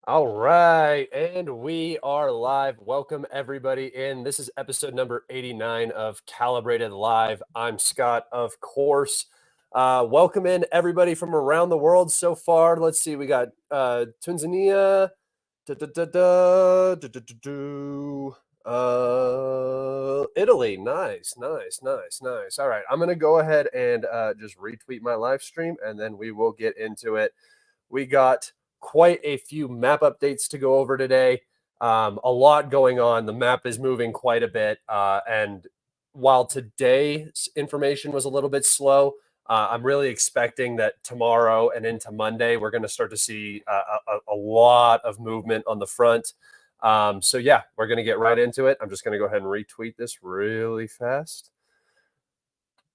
All right, and we are live. Welcome everybody in. This is episode number 89 of Calibrated Live. I'm Scott, of course. Welcome in everybody from around the world so far. Let's see, we got Tanzania, Italy. Nice. All right, I'm gonna go ahead and just retweet my live stream, and then we will get into it. We got quite a few map updates to go over today. A lot going on. The map is moving quite a bit. And while today's information was a little bit slow, I'm really expecting that tomorrow and into Monday, we're going to start to see a lot of movement on the front. So, yeah, we're going to get right into it. I'm just going to go ahead and retweet this really fast.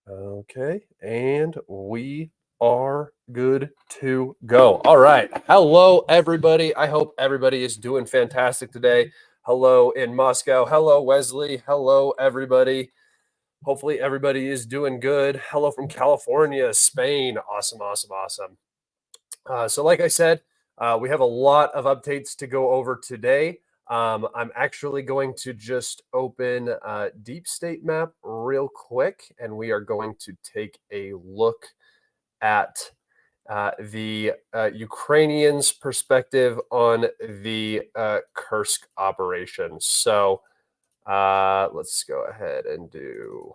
Okay. And we are good to go. All right. Hello, everybody. I hope everybody is doing fantastic today. Hello in Moscow. Hello, Wesley. Hello, everybody. Hopefully, everybody is doing good. Hello from California, Spain. Awesome. So, like I said, we have a lot of updates to go over today. I'm actually going to just open Deep State map real quick, and we are going to take a look at the Ukrainians' perspective on the Kursk operation. So let's go ahead and do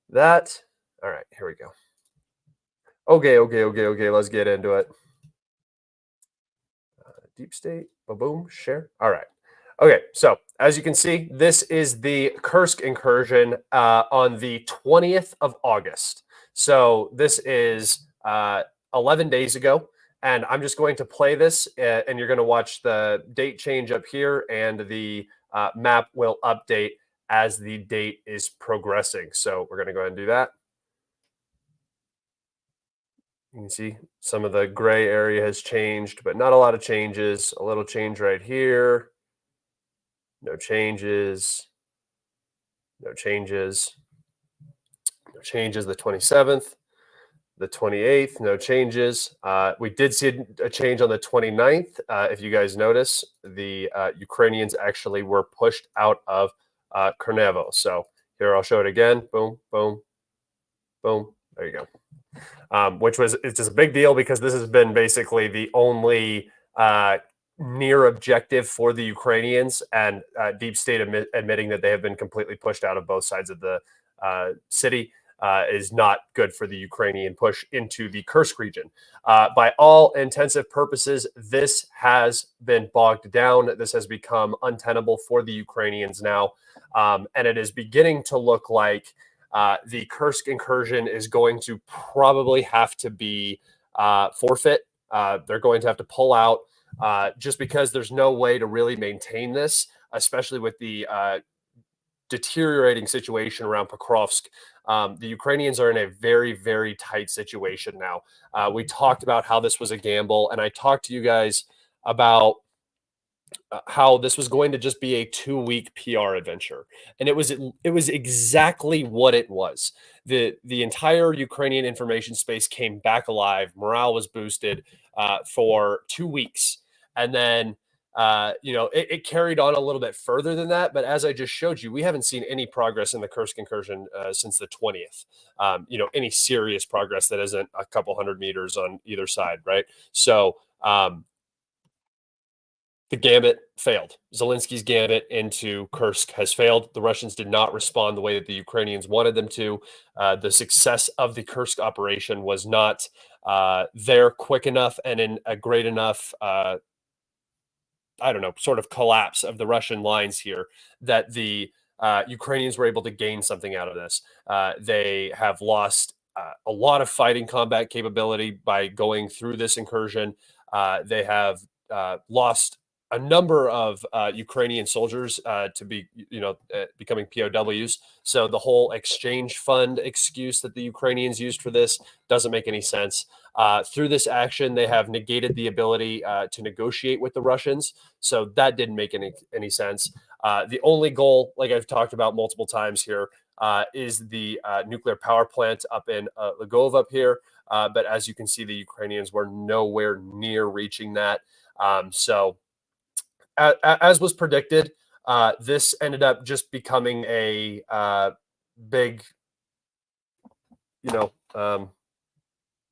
that. All right, here we go. Okay. Let's get into it. Deep State, boom, share. All right. Okay, so as you can see, this is the Kursk incursion on the 20th of August. So this is 11 days ago. And I'm just going to play this, and you're going to watch the date change up here, and the map will update as the date is progressing. So we're going to go ahead and do that. You can see some of the gray area has changed, but not a lot of changes. A little change right here. No changes. No changes. No changes. The 27th. The 28th. No changes. We did see a change on the 29th. If you guys notice, the Ukrainians actually were pushed out of Chernihiv. So here, I'll show it again. Boom, boom, boom. There you go. It's just a big deal because this has been basically the only near objective for the Ukrainians, and Deep State admitting that they have been completely pushed out of both sides of the city is not good for the Ukrainian push into the Kursk region. By all intensive purposes, this has been bogged down. This has become untenable for the Ukrainians now, and it is beginning to look like the Kursk incursion is going to probably have to be forfeit. They're going to have to pull out just because there's no way to really maintain this, especially with the deteriorating situation around Pokrovsk. The Ukrainians are in a very, very tight situation now. We talked about how this was a gamble, and I talked to you guys about how this was going to just be a 2-week PR adventure, and it was exactly what it was. The entire Ukrainian information space came back alive. Morale was boosted for 2 weeks, and then it carried on a little bit further than that. But as I just showed you, we haven't seen any progress in the Kursk incursion since the 20th. Any serious progress that isn't a couple hundred meters on either side, right? So the gambit failed. Zelensky's gambit into Kursk has failed. The Russians did not respond the way that the Ukrainians wanted them to. The success of the Kursk operation was not there quick enough and in a great enough, sort of collapse of the Russian lines here that the Ukrainians were able to gain something out of this. They have lost a lot of fighting combat capability by going through this incursion. They have lost a number of Ukrainian soldiers to be, becoming POWs. So the whole exchange fund excuse that the Ukrainians used for this doesn't make any sense. Through this action, they have negated the ability to negotiate with the Russians. So that didn't make any sense. The only goal, like I've talked about multiple times here, is the nuclear power plant up in Lvov up here. But as you can see, the Ukrainians were nowhere near reaching that. So as was predicted, this ended up just becoming a big,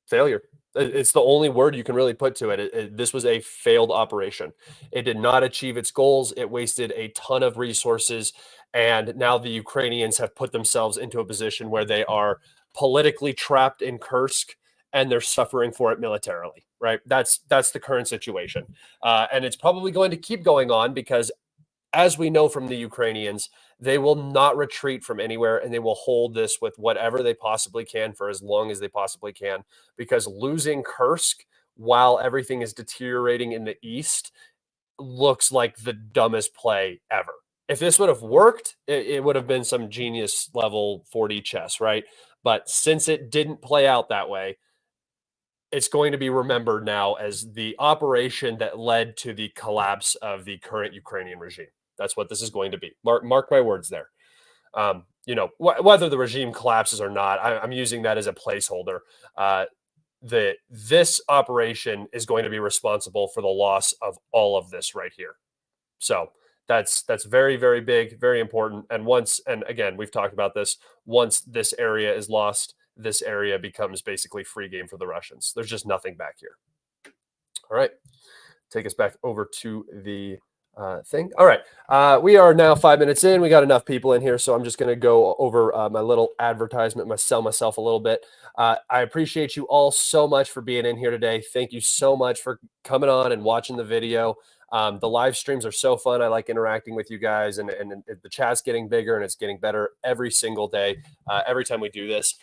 failure. It's the only word you can really put to it. This was a failed operation. It did not achieve its goals. It wasted a ton of resources. And now the Ukrainians have put themselves into a position where they are politically trapped in Kursk and they're suffering for it militarily, right? That's the current situation. And it's probably going to keep going on because, as we know from the Ukrainians, they will not retreat from anywhere and they will hold this with whatever they possibly can for as long as they possibly can, because losing Kursk while everything is deteriorating in the east looks like the dumbest play ever. If this would have worked, it would have been some genius level 4D chess, right? But since it didn't play out that way, it's going to be remembered now as the operation that led to the collapse of the current Ukrainian regime. That's what this is going to be. Mark my words there. Whether the regime collapses or not, I'm using that as a placeholder. This operation is going to be responsible for the loss of all of this right here. So that's very, very big, very important. And again, we've talked about this. Once this area is lost, this area becomes basically free game for the Russians. There's just nothing back here. All right, take us back over to the thing. All right, we are now 5 minutes in. We got enough people in here, so I'm just going to go over my little advertisement, sell myself a little bit. I appreciate you all so much for being in here today. Thank you so much for coming on and watching the video. The live streams are so fun. I like interacting with you guys, and the chat's getting bigger and it's getting better every single day, every time we do this.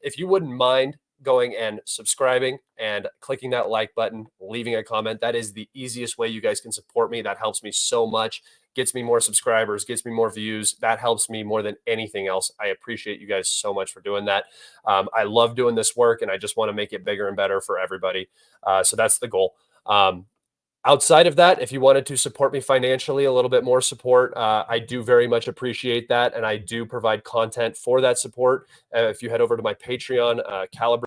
If you wouldn't mind going and subscribing and clicking that like button, leaving a comment, that is the easiest way you guys can support me. That helps me so much, gets me more subscribers, gets me more views. That helps me more than anything else. I appreciate you guys so much for doing that. I love doing this work and I just want to make it bigger and better for everybody. So that's the goal. Outside of that, if you wanted to support me financially, a little bit more support, I do very much appreciate that. And I do provide content for that support. If you head over to my Patreon, Kalibrated,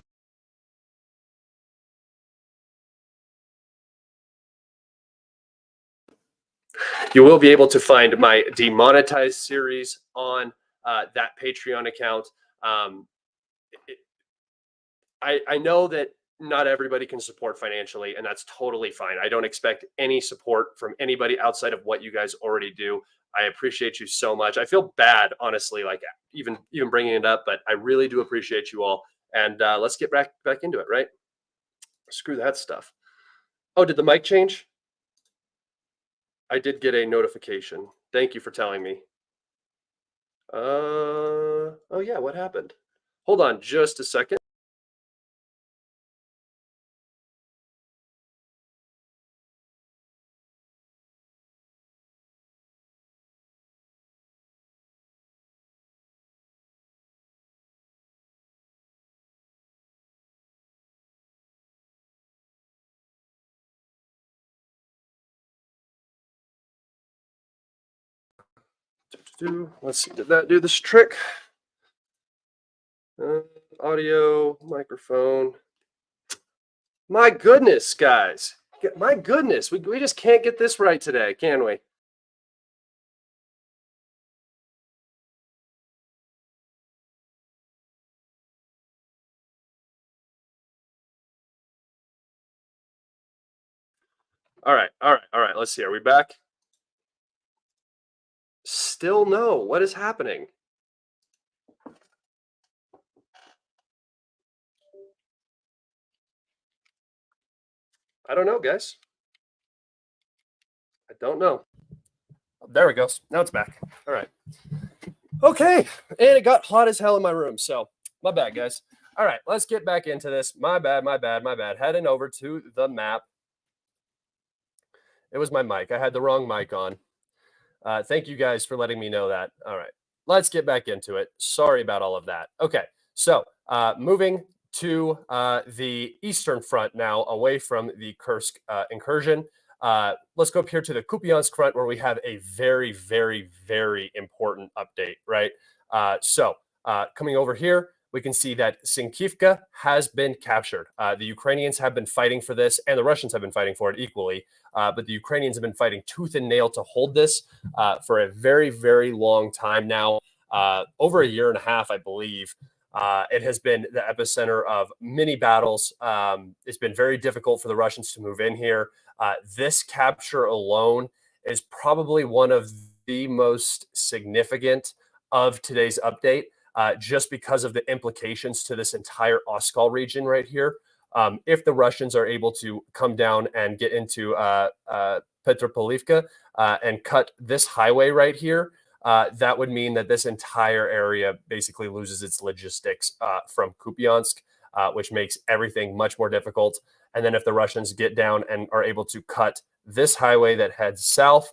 you will be able to find my demonetized series on that Patreon account. I know that not everybody can support financially, and that's totally fine. I don't expect any support from anybody outside of what you guys already do. I appreciate you so much. I feel bad, honestly, like even bringing it up, but I really do appreciate you all. And let's get back into it, right? Screw that stuff. Oh, did the mic change? I did get a notification. Thank you for telling me. Oh yeah, what happened? Hold on just a second. Let's see, did that do this trick? Audio, microphone. My goodness, guys. My goodness, we just can't get this right today, can we? All right. Let's see. Are we back? Still no. What is happening? I don't know, guys. I don't know. There we go. Now it's back. All right. Okay. And it got hot as hell in my room. So my bad, guys. All right. Let's get back into this. My bad. Heading over to the map. It was my mic. I had the wrong mic on. Thank you guys for letting me know that. All right. Let's get back into it. Sorry about all of that. Okay. So moving to the eastern front now, away from the Kursk incursion. Let's go up here to the Kupiansk front, where we have a very, very, very important update, right? So coming over here, we can see that Sinkivka has been captured. The Ukrainians have been fighting for this, and the Russians have been fighting for it equally. But the Ukrainians have been fighting tooth and nail to hold this for a very, very long time now, over a year and a half, I believe. It has been the epicenter of many battles. It's been very difficult for the Russians to move in here. This capture alone is probably one of the most significant of today's update, just because of the implications to this entire Oskol region right here. If the Russians are able to come down and get into Petropolivka and cut this highway right here, that would mean that this entire area basically loses its logistics from Kupiansk, which makes everything much more difficult. And then if the Russians get down and are able to cut this highway that heads south,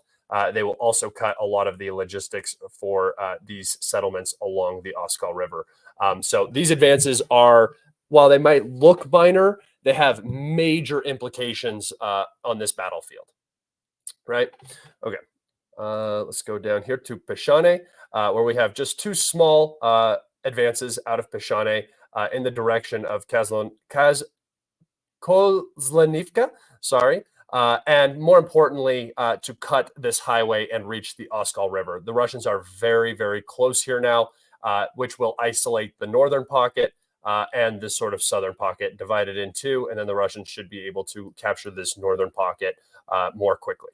they will also cut a lot of the logistics for these settlements along the Oskol River. So these advances are, while they might look minor, they have major implications on this battlefield, right? Okay. Let's go down here to Peshane, where we have just two small advances out of Peshane in the direction of Kozlenivka, and more importantly, to cut this highway and reach the Oskol River. The Russians are very, very close here now, which will isolate the northern pocket and this sort of southern pocket, divided in two, and then the Russians should be able to capture this northern pocket more quickly.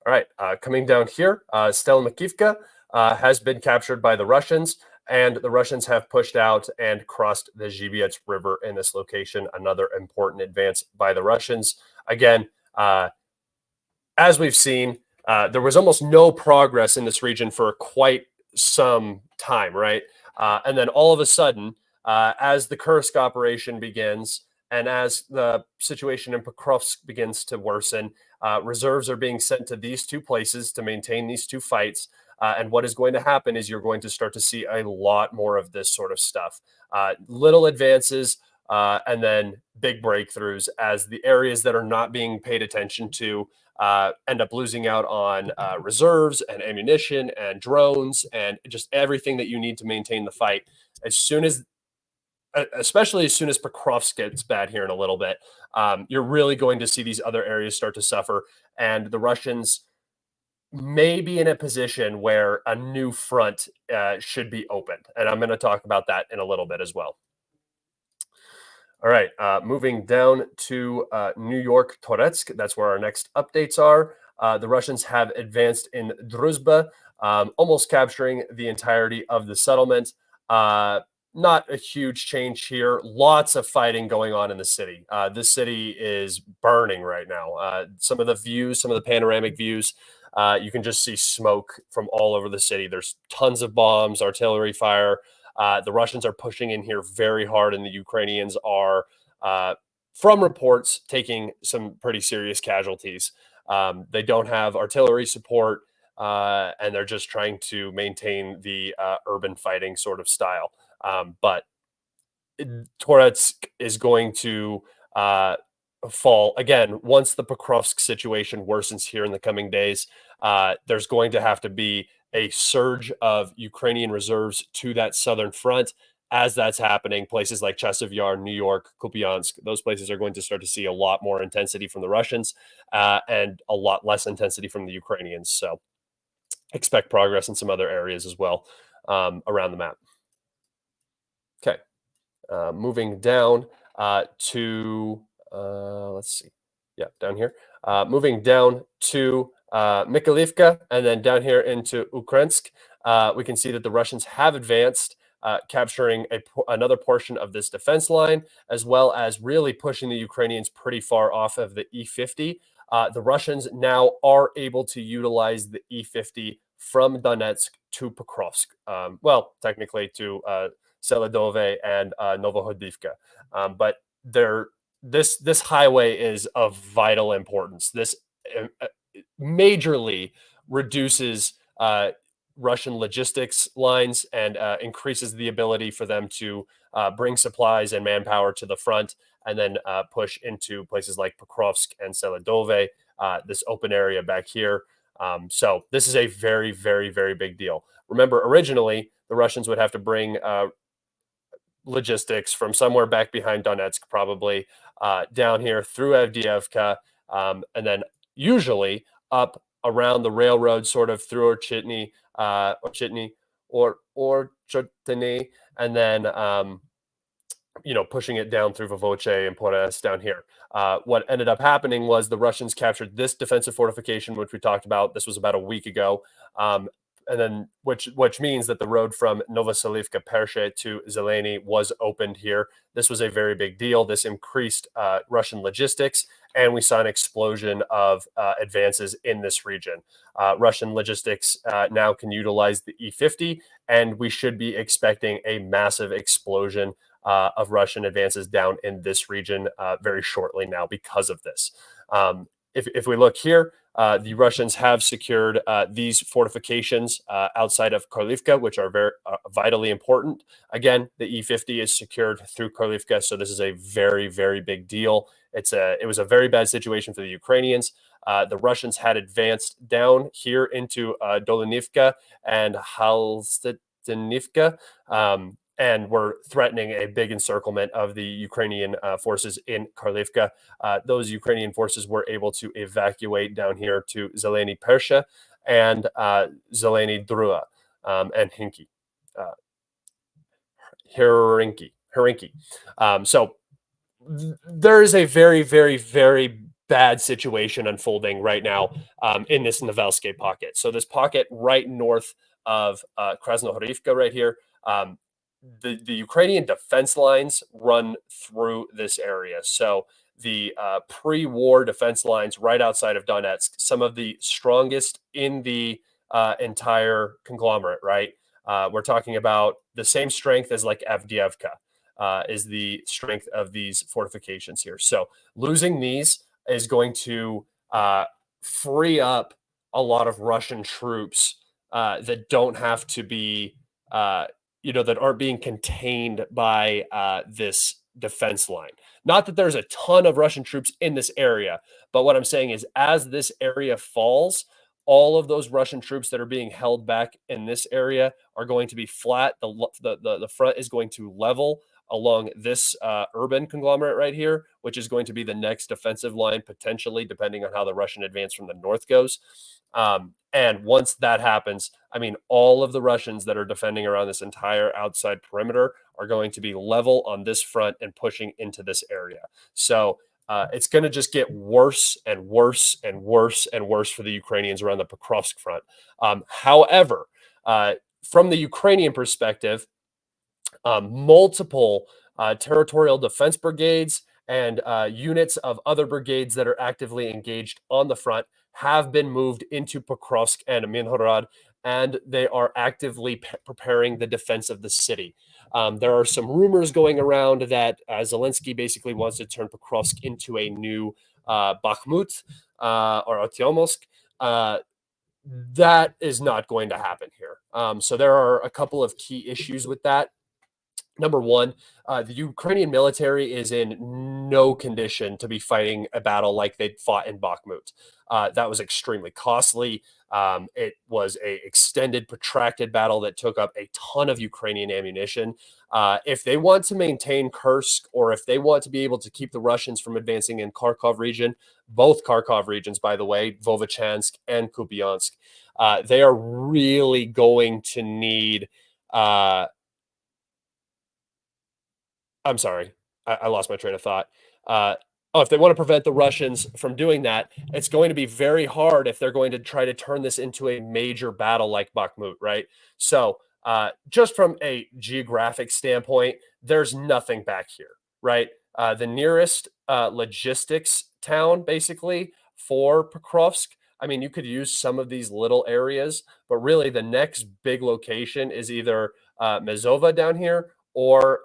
All right, coming down here, Stelmakivka has been captured by the Russians, and the Russians have pushed out and crossed the Zhibyets River in this location, another important advance by the Russians. Again, as we've seen, there was almost no progress in this region for quite some time, right? And then all of a sudden, as the Kursk operation begins, and as the situation in Pokrovsk begins to worsen, reserves are being sent to these two places to maintain these two fights. And what is going to happen is you're going to start to see a lot more of this sort of stuff. Little advances and then big breakthroughs as the areas that are not being paid attention to end up losing out on reserves and ammunition and drones and just everything that you need to maintain the fight. Especially as soon as Pokrovsk gets bad here in a little bit, you're really going to see these other areas start to suffer. And the Russians may be in a position where a new front should be opened. And I'm going to talk about that in a little bit as well. All right, moving down to New York, Toretsk. That's where our next updates are. The Russians have advanced in Druzhba, almost capturing the entirety of the settlement. Not a huge change here. Lots of fighting going on in the city. This city is burning right now. Some of the views, some of the panoramic views, you can just see smoke from all over the city. There's tons of bombs, artillery fire. The Russians are pushing in here very hard, and the Ukrainians are, from reports, taking some pretty serious casualties. They don't have artillery support, and they're just trying to maintain the urban fighting sort of style. But Toretsk is going to fall again once the Pokrovsk situation worsens here in the coming days. There's going to have to be a surge of Ukrainian reserves to that southern front. As that's happening, places like Chasiv Yar, New York, Kupiansk, those places are going to start to see a lot more intensity from the Russians and a lot less intensity from the Ukrainians. So expect progress in some other areas as well around the map. Okay, moving down to, let's see. Yeah, down here. Moving down to Mykolivka and then down here into Ukrensk, we can see that the Russians have advanced, capturing another portion of this defense line, as well as really pushing the Ukrainians pretty far off of the E50. The Russians now are able to utilize the E50 from Donetsk to Pokrovsk. Well, technically to Seledove and Novohodivka. But this highway is of vital importance. This majorly reduces Russian logistics lines and increases the ability for them to bring supplies and manpower to the front and then push into places like Pokrovsk and Seledove, this open area back here. So this is a very, very, very big deal. Remember, originally the Russians would have to bring logistics from somewhere back behind Donetsk, probably down here through Avdiivka, and then usually up around the railroad, sort of through Chitny, or Chotny, and then pushing it down through Vovoche and Pores down here. What ended up happening was the Russians captured this defensive fortification, which we talked about. This was about a week ago. And then, which means that the road from Novoselivka Pershe to Zeleny was opened here. This was a very big deal. This increased Russian logistics, and we saw an explosion of advances in this region. Russian logistics now can utilize the E-50, and we should be expecting a massive explosion of Russian advances down in this region very shortly now because of this. If we look here, the Russians have secured these fortifications outside of Karlivka, which are very vitally important. Again, the E-50 is secured through Karlivka, so this is a very, very big deal. It was a very bad situation for the Ukrainians. The Russians had advanced down here into Dolinivka and Halstetinivka, and were threatening a big encirclement of the Ukrainian forces in Karlivka. Those Ukrainian forces were able to evacuate down here to Zeleny Persha and Zeleny Drua and Herinki. So there is a very, very, very bad situation unfolding right now in this Novelsky pocket. So this pocket right north of Krasnohorivka right here, the Ukrainian defense lines run through this area. So the pre-war defense lines right outside of Donetsk, some of the strongest in the entire conglomerate, right? We're talking about the same strength as like Avdiivka is the strength of these fortifications here. So losing these is going to free up a lot of Russian troops that don't have to be that aren't being contained by this defense line. Not that there's a ton of Russian troops in this area, but what I'm saying is as this area falls, all of those Russian troops that are being held back in this area are going to be flat. The front is going to level along this urban conglomerate right here, which is going to be the next defensive line, potentially, depending on how the Russian advance from the north goes. And once that happens, I mean, all of the Russians that are defending around this entire outside perimeter are going to be level on this front and pushing into this area. So it's going to just get worse and worse and worse and worse for the Ukrainians around the Pokrovsk front. However, from the Ukrainian perspective, multiple territorial defense brigades and units of other brigades that are actively engaged on the front have been moved into Pokrovsk and Minhorod, and they are actively preparing the defense of the city. There are some rumors going around that Zelensky basically wants to turn Pokrovsk into a new Bakhmut or Artyomsk. That is not going to happen here. So there are a couple of key issues with that. Number one, the Ukrainian military is in no condition to be fighting a battle like they fought in Bakhmut. That was extremely costly. It was an extended, protracted battle that took up a ton of Ukrainian ammunition. If they want to maintain Kursk, or if they want to be able to keep the Russians from advancing in Kharkov region, both Kharkov regions, by the way, Vovchansk and Kupiansk, they are really going to need... I'm sorry, I lost my train of thought. If they want to prevent the Russians from doing that, it's going to be very hard if they're going to try to turn this into a major battle like Bakhmut, right? So just from a geographic standpoint, there's nothing back here, right? The nearest logistics town, basically, for Pokrovsk, I mean, you could use some of these little areas, but really the next big location is either Mezova down here or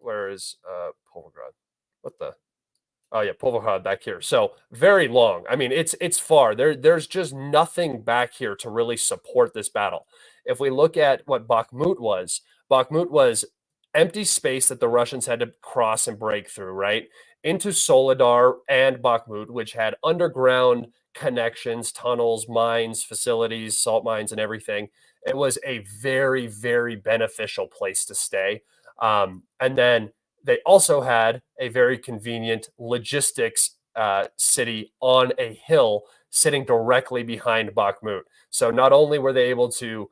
where is Pulvergrad? What the? Oh yeah, Pulvergrad back here. So very long. I mean, it's far. There's just nothing back here to really support this battle. If we look at what Bakhmut was empty space that the Russians had to cross and break through, right? Into Soledar and Bakhmut, which had underground connections, tunnels, mines, facilities, salt mines, and everything. It was a very, very beneficial place to stay. And then they also had a very convenient logistics city on a hill sitting directly behind Bakhmut. So not only were they able to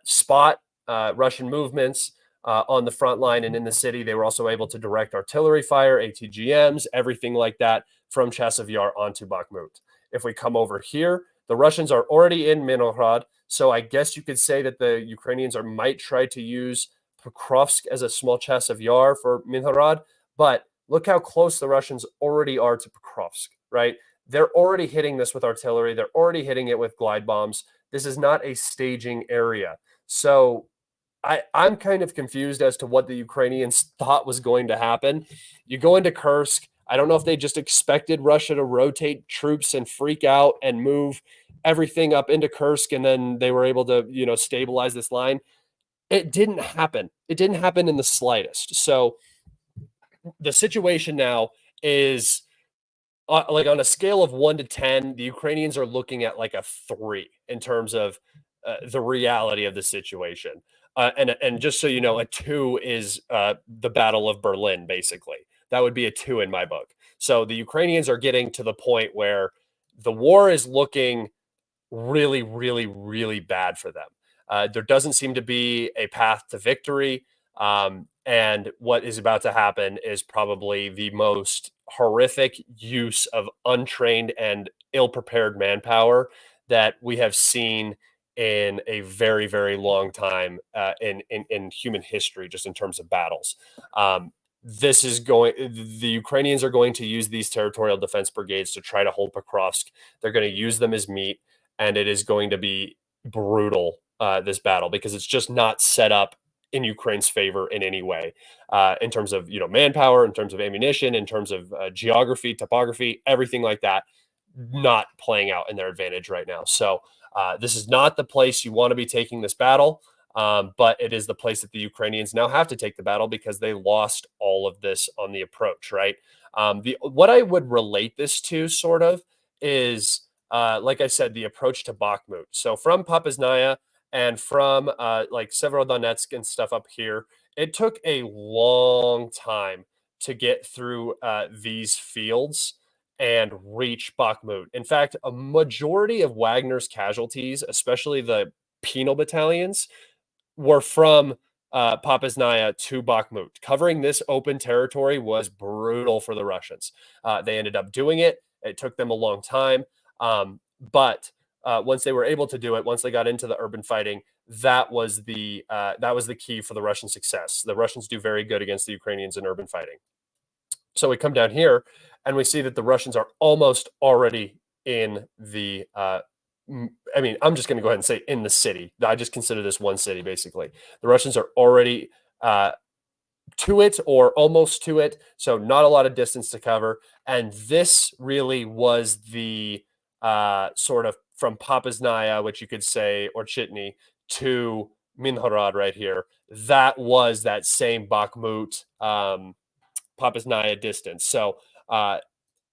spot Russian movements on the front line and in the city, they were also able to direct artillery fire, ATGMs, everything like that from Chasiv Yar onto Bakhmut. If we come over here, the Russians are already in Minograd, so I guess you could say that the Ukrainians might try to use Pokrovsk as a small Chasiv Yar for Minograd, but look how close the Russians already are to Pokrovsk, right? They're already hitting this with artillery. They're already hitting it with glide bombs. This is not a staging area. So I'm kind of confused as to what the Ukrainians thought was going to happen. You go into Kursk. I don't know if they just expected Russia to rotate troops and freak out and move everything up into Kursk, and then they were able to, stabilize this line. It didn't happen. It didn't happen in the slightest. So the situation now is like on a scale of 1 to 10, the Ukrainians are looking at like a 3 in terms of the reality of the situation. And just so you know, a 2 is the Battle of Berlin, basically. That would be a 2 in my book. So the Ukrainians are getting to the point where the war is looking really, really, really bad for them. There doesn't seem to be a path to victory. And what is about to happen is probably the most horrific use of untrained and ill-prepared manpower that we have seen in a very, very long time in human history, just in terms of battles. The Ukrainians are going to use these territorial defense brigades to try to hold Pokrovsk. They're going to use them as meat, and it is going to be brutal, this battle, because it's just not set up in Ukraine's favor in any way, in terms of manpower, in terms of ammunition, in terms of geography, topography, everything like that, not playing out in their advantage right now. So this is not the place you want to be taking this battle, but it is the place that the Ukrainians now have to take the battle because they lost all of this on the approach, right? What I would relate this to sort of is, like I said, the approach to Bakhmut. So from Papasnaya and from like Severodonetsk and stuff up here, it took a long time to get through these fields and reach Bakhmut. In fact, a majority of Wagner's casualties, especially the penal battalions, were from Papasnaya to Bakhmut. Covering this open territory was brutal for the Russians. They ended up doing it. It took them a long time. But once they were able to do it, once they got into the urban fighting, that was the key for the Russian success. The Russians do very good against the Ukrainians in urban fighting. So we come down here and we see that the Russians are almost already in the I'm just going to go ahead and say in the city. I just consider this one city, basically. The Russians are already to it or almost to it, so not a lot of distance to cover. And this really was the sort of from Papasnaya, which you could say, or Chitny, to Minhorod right here. That was that same Bakhmut, Papasnaya distance. So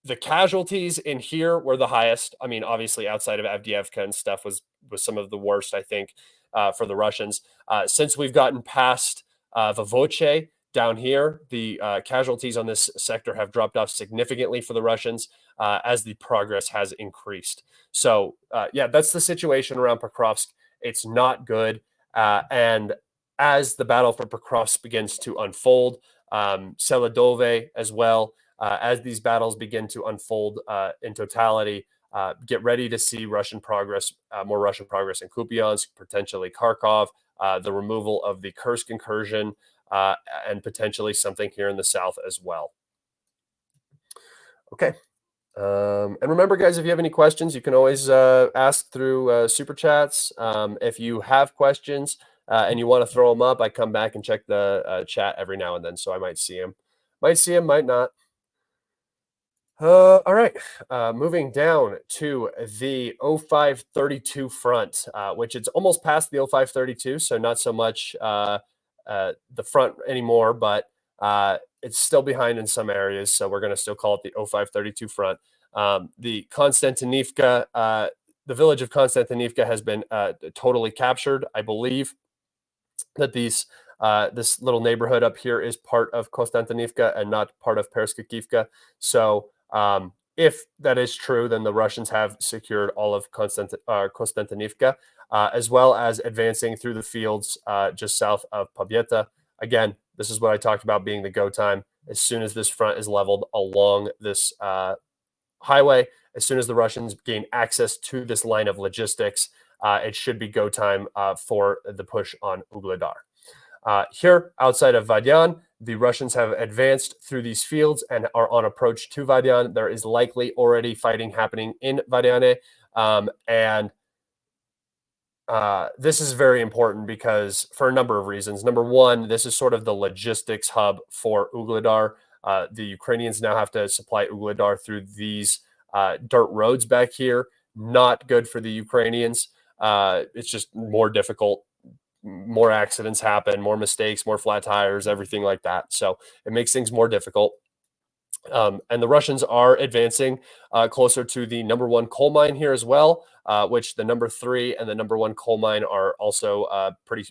the casualties in here were the highest. I mean, obviously, outside of Avdiivka and stuff was some of the worst, I think, for the Russians. Since we've gotten past Vovoche down here, the casualties on this sector have dropped off significantly for the Russians as the progress has increased. So, yeah, that's the situation around Pokrovsk. It's not good. And as the battle for Pokrovsk begins to unfold, Seladove as well, as these battles begin to unfold in totality, get ready to see Russian progress, more Russian progress in Kupiansk, potentially Kharkov, the removal of the Kursk incursion, and potentially something here in the south as well. Okay. And remember, guys, if you have any questions, you can always ask through super chats. If you have questions and you want to throw them up, I come back and check the chat every now and then, so I might see them. Might see them, might not. All right, moving down to the 0532 front, which it's almost past the 0532, so not so much the front anymore, but it's still behind in some areas, so we're going to still call it the 0532 front. The Konstantinivka, the village of Konstantinivka has been totally captured. I believe that this little neighborhood up here is part of Konstantinivka and not part of Perskakivka. So if that is true, then the Russians have secured all of Konstantinivka, as well as advancing through the fields just south of Pobieta. Again, this is what I talked about being the go time. As soon as this front is leveled along this highway, as soon as the Russians gain access to this line of logistics, it should be go time for the push on Vuhledar. Here, outside of Vadyan, the Russians have advanced through these fields and are on approach to Vadyan. There is likely already fighting happening in Vadyane, and this is very important because for a number of reasons. Number one, this is sort of the logistics hub for Vuhledar. The Ukrainians now have to supply Vuhledar through these dirt roads back here. Not good for the Ukrainians. It's just more difficult. More accidents happen, more mistakes, more flat tires, everything like that. So it makes things more difficult. And the Russians are advancing closer to the number one coal mine here as well, which the number 3 and the number 1 coal mine are also pretty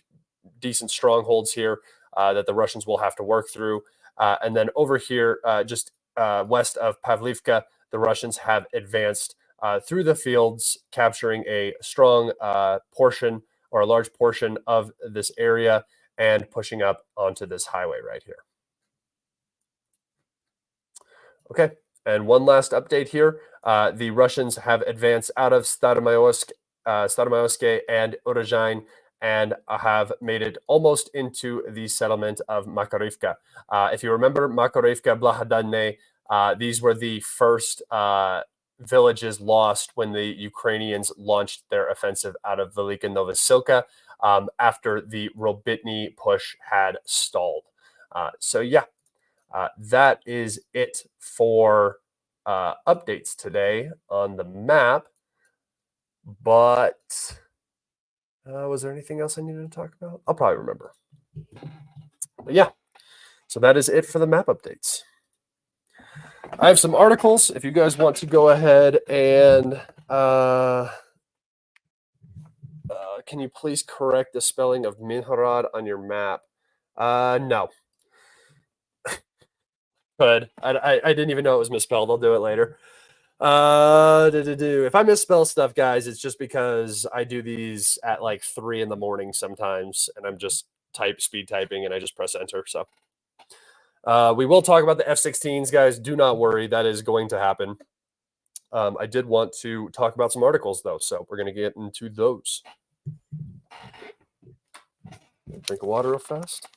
decent strongholds here that the Russians will have to work through. And then over here, just west of Pavlivka, the Russians have advanced through the fields, capturing a strong portion or a large portion of this area and pushing up onto this highway right here. Okay, and one last update here. The Russians have advanced out of Staromayorsk and Urozhain and have made it almost into the settlement of Makarivka. If you remember Makarivka, Blahodadne, these were the first villages lost when the Ukrainians launched their offensive out of Velika Novosilka after the Robitny push had stalled. So yeah, that is it for updates today on the map. But was there anything else I needed to talk about? I'll probably remember. But yeah, so that is it for the map updates. I have some articles if you guys want to go ahead and can you please correct the spelling of Minharad on your map? No. Good. I didn't even know it was misspelled. I'll do it later. If I misspell stuff, guys, it's just because I do these at like 3 in the morning sometimes, and I'm just speed typing, and I just press enter. So we will talk about the F-16s, guys. Do not worry, that is going to happen. I did want to talk about some articles though, so we're going to get into those. Drink of water real fast.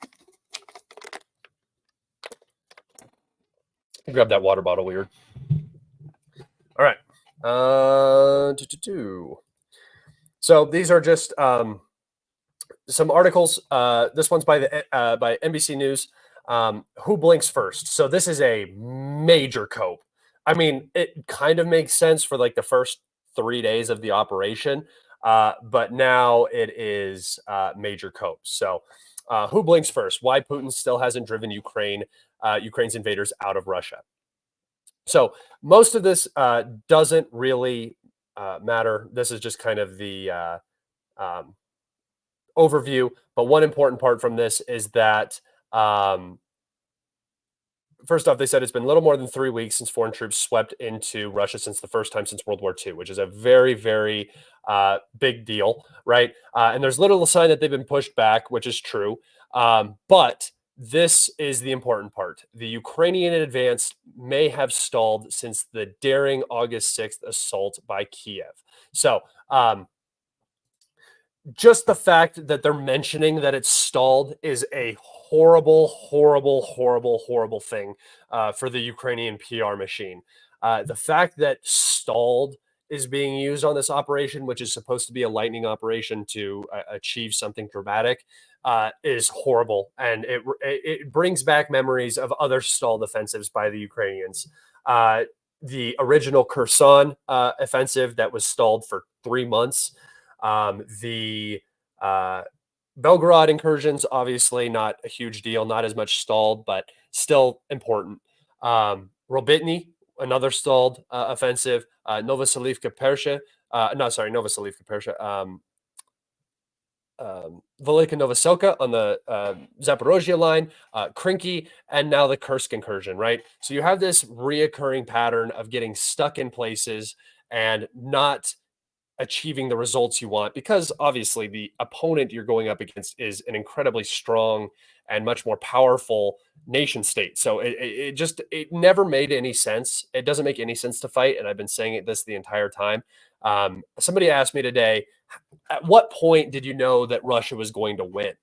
Grab that water bottle weird. All right. So these are just some articles. This one's by NBC News. Who blinks first? So this is a major cope. I mean, it kind of makes sense for like the first 3 days of the operation, but now it is major cope. So who blinks first? Why Putin still hasn't driven Ukraine's invaders out of Russia. So most of this doesn't really matter. This is just kind of the overview. But one important part from this is that first off, they said it's been a little more than 3 weeks since foreign troops swept into Russia since the first time since World War II, which is a very, very big deal, right? And there's little sign that they've been pushed back, which is true. But this is the important part. The Ukrainian advance may have stalled since the daring August 6th assault by Kiev. So just the fact that they're mentioning that it's stalled is a horrible, horrible, horrible, horrible thing for the Ukrainian PR machine. The fact that stalled is being used on this operation, which is supposed to be a lightning operation to achieve something dramatic, is horrible. And it brings back memories of other stalled offensives by the Ukrainians. The original Kherson offensive that was stalled for 3 months. The Belgorod incursions, obviously not a huge deal, not as much stalled, but still important. Robitny another stalled offensive. Novoselivka Persha, Novoselivka Persha. Velika Novoselka on the Zaporozhye line, Krinky, and now the Kursk incursion, right? So you have this reoccurring pattern of getting stuck in places and not achieving the results you want, because obviously the opponent you're going up against is an incredibly strong and much more powerful nation state. So it never made any sense. It doesn't make any sense to fight, and I've been saying this the entire time. Somebody asked me today, at what point did you know that Russia was going to win?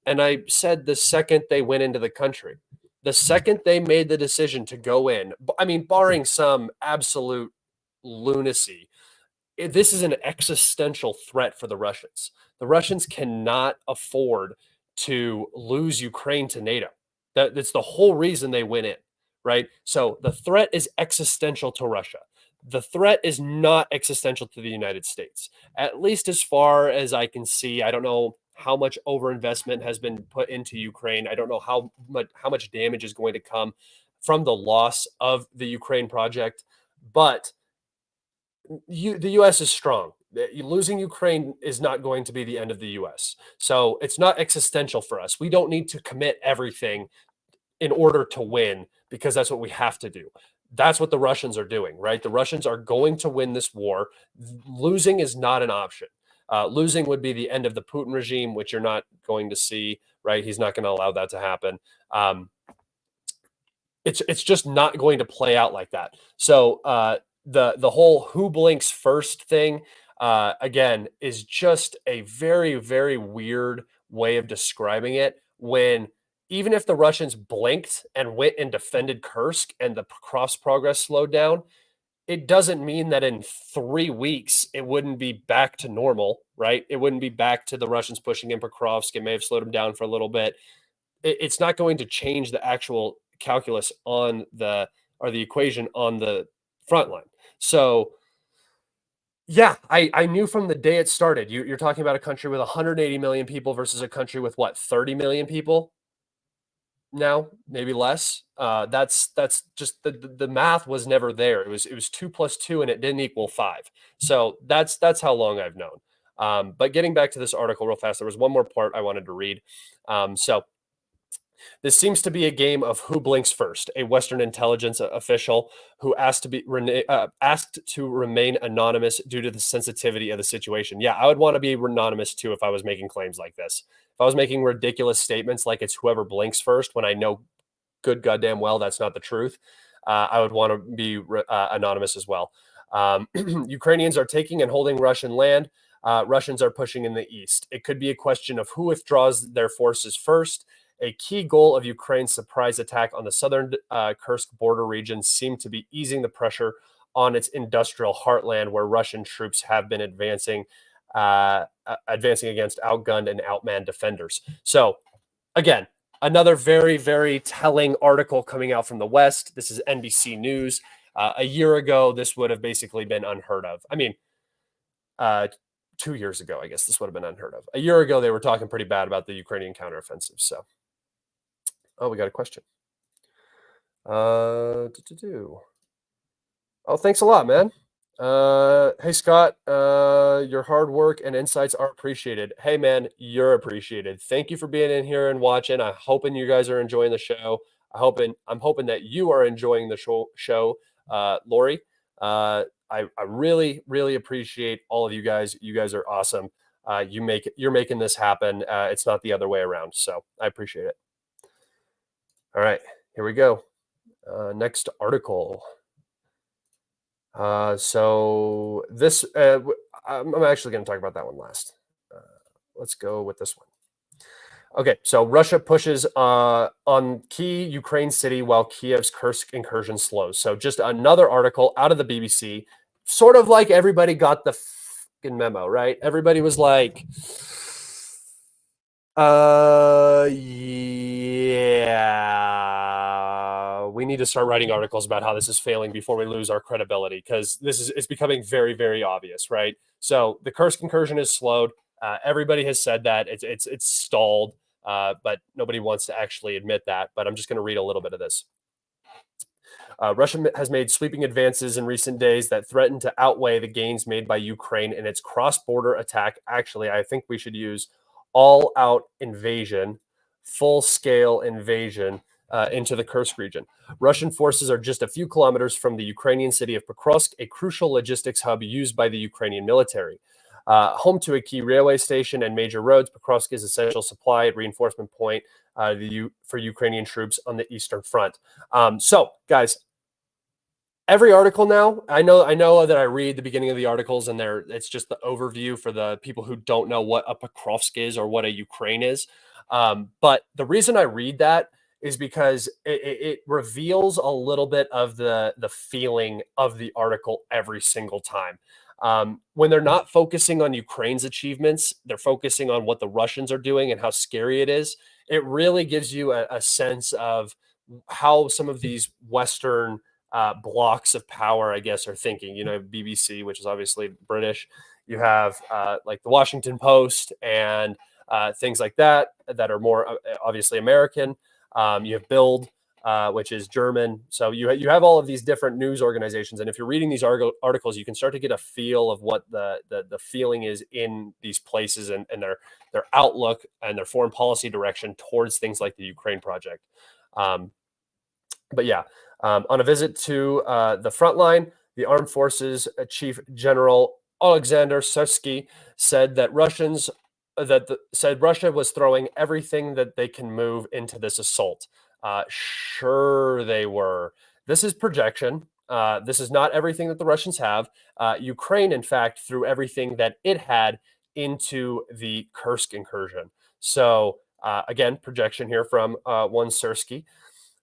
And I said the second they went into the country, the second they made the decision to go in. I mean, barring some absolute lunacy, this is an existential threat for the Russians. The Russians cannot afford to lose Ukraine to NATO. That's the whole reason they went in, right? So the threat is existential to Russia. The threat is not existential to the United States, at least as far as I can see. I don't know how much overinvestment has been put into Ukraine. I don't know how much damage is going to come from the loss of the Ukraine project, but the U.S. is strong. Losing Ukraine is not going to be the end of the U.S. So it's not existential for us. We don't need to commit everything in order to win, because that's what we have to do. That's what the Russians are doing, right? The Russians are going to win this war. Losing is not an option. Losing would be the end of the Putin regime, which you're not going to see, right? He's not going to allow that to happen. It's just not going to play out like that. So the whole who blinks first thing, again, is just a very, very weird way of describing it, when even if the Russians blinked and went and defended Kursk and the cross progress slowed down, it doesn't mean that in 3 weeks it wouldn't be back to normal, right? It wouldn't be back to the Russians pushing in Pokrovsk. It may have slowed them down for a little bit. It's not going to change the actual calculus on the equation on the front line. So yeah, I knew from the day it started. You're talking about a country with 180 million people versus a country with what, 30 million people now, maybe less. That's just the math was never there. It was 2 plus 2 and it didn't equal 5. So that's how long I've known. But getting back to this article real fast, there was one more part I wanted to read. So this seems to be a game of who blinks first. A Western intelligence official who asked to remain anonymous due to the sensitivity of the situation. Yeah, I would want to be anonymous too if I was making claims like this. If I was making ridiculous statements like it's whoever blinks first, when I know good goddamn well that's not the truth, I would want to be anonymous as well. Ukrainians are taking and holding Russian land. Russians are pushing in the east. It could be a question of who withdraws their forces first. A key goal of Ukraine's surprise attack on the southern Kursk border region seemed to be easing the pressure on its industrial heartland, where Russian troops have been advancing against outgunned and outmanned defenders. So, again, another very, very telling article coming out from the West. This is NBC News. A year ago, this would have basically been unheard of. I mean, 2 years ago, I guess this would have been unheard of. A year ago, they were talking pretty bad about the Ukrainian counteroffensive. So, oh, we got a question. Oh, thanks a lot, man. Hey, Scott, your hard work and insights are appreciated. Hey, man, you're appreciated. Thank you for being in here and watching. I'm hoping you guys are enjoying the show. I'm hoping that you are enjoying the show, Lori. I really, really appreciate all of you guys. You guys are awesome. You're making this happen. It's not the other way around. So I appreciate it. All right, here we go. Next article. So this, I'm actually going to talk about that one last. Let's go with this one. Okay, so Russia pushes on key Ukraine city while Kiev's Kursk incursion slows. So just another article out of the BBC, sort of like everybody got the fucking memo, right? Everybody was like, yeah, we need to start writing articles about how this is failing before we lose our credibility, because it's becoming very, very obvious, right? So the Kursk incursion is slowed. Everybody has said that it's stalled, but nobody wants to actually admit that. But I'm just going to read a little bit of this. Russia has made sweeping advances in recent days that threaten to outweigh the gains made by Ukraine in its cross-border attack. Actually, I think we should use all-out invasion, full-scale invasion into the Kursk region. Russian forces are just a few kilometers from the Ukrainian city of Pokrovsk, a crucial logistics hub used by the Ukrainian military. Home to a key railway station and major roads, Pokrovsk is an essential supply reinforcement point for Ukrainian troops on the Eastern Front. So, guys, every article now, I know that I read the beginning of the articles and it's just the overview for the people who don't know what a Pokrovsk is or what a Ukraine is. But the reason I read that is because it reveals a little bit of the feeling of the article every single time. When they're not focusing on Ukraine's achievements, they're focusing on what the Russians are doing and how scary it is. It really gives you a sense of how some of these Western blocks of power, I guess, are thinking. You know, BBC, which is obviously British. You have like the Washington Post and things like that are more obviously American. You have Bild, which is German. So you have all of these different news organizations, and if you're reading these articles, you can start to get a feel of what the feeling is in these places and their outlook and their foreign policy direction towards things like the Ukraine project. But yeah, on a visit to the front line, the Armed Forces Chief General Alexander Syrsky said that Russia was throwing everything that they can move into this assault. Sure, they were. This is projection. This is not everything that the Russians have. Ukraine, in fact, threw everything that it had into the Kursk incursion. So again, projection here from one Syrsky.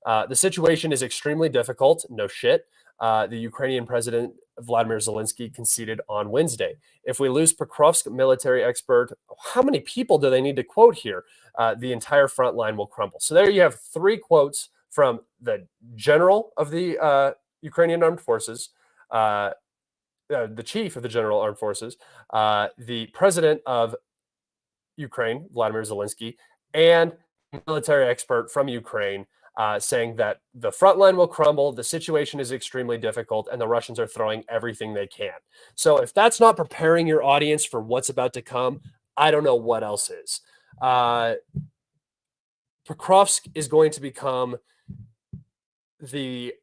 The situation is extremely difficult. No shit. The Ukrainian President Vladimir Zelensky conceded on Wednesday. If we lose Pokrovsk, military expert, how many people do they need to quote here? The entire front line will crumble. So there you have 3 quotes from the general of the Ukrainian armed forces, the chief of the general armed forces, the president of Ukraine, Vladimir Zelensky, and military expert from Ukraine, saying that the front line will crumble, the situation is extremely difficult, and the Russians are throwing everything they can. So if that's not preparing your audience for what's about to come, I don't know what else is. Pokrovsk is going to become the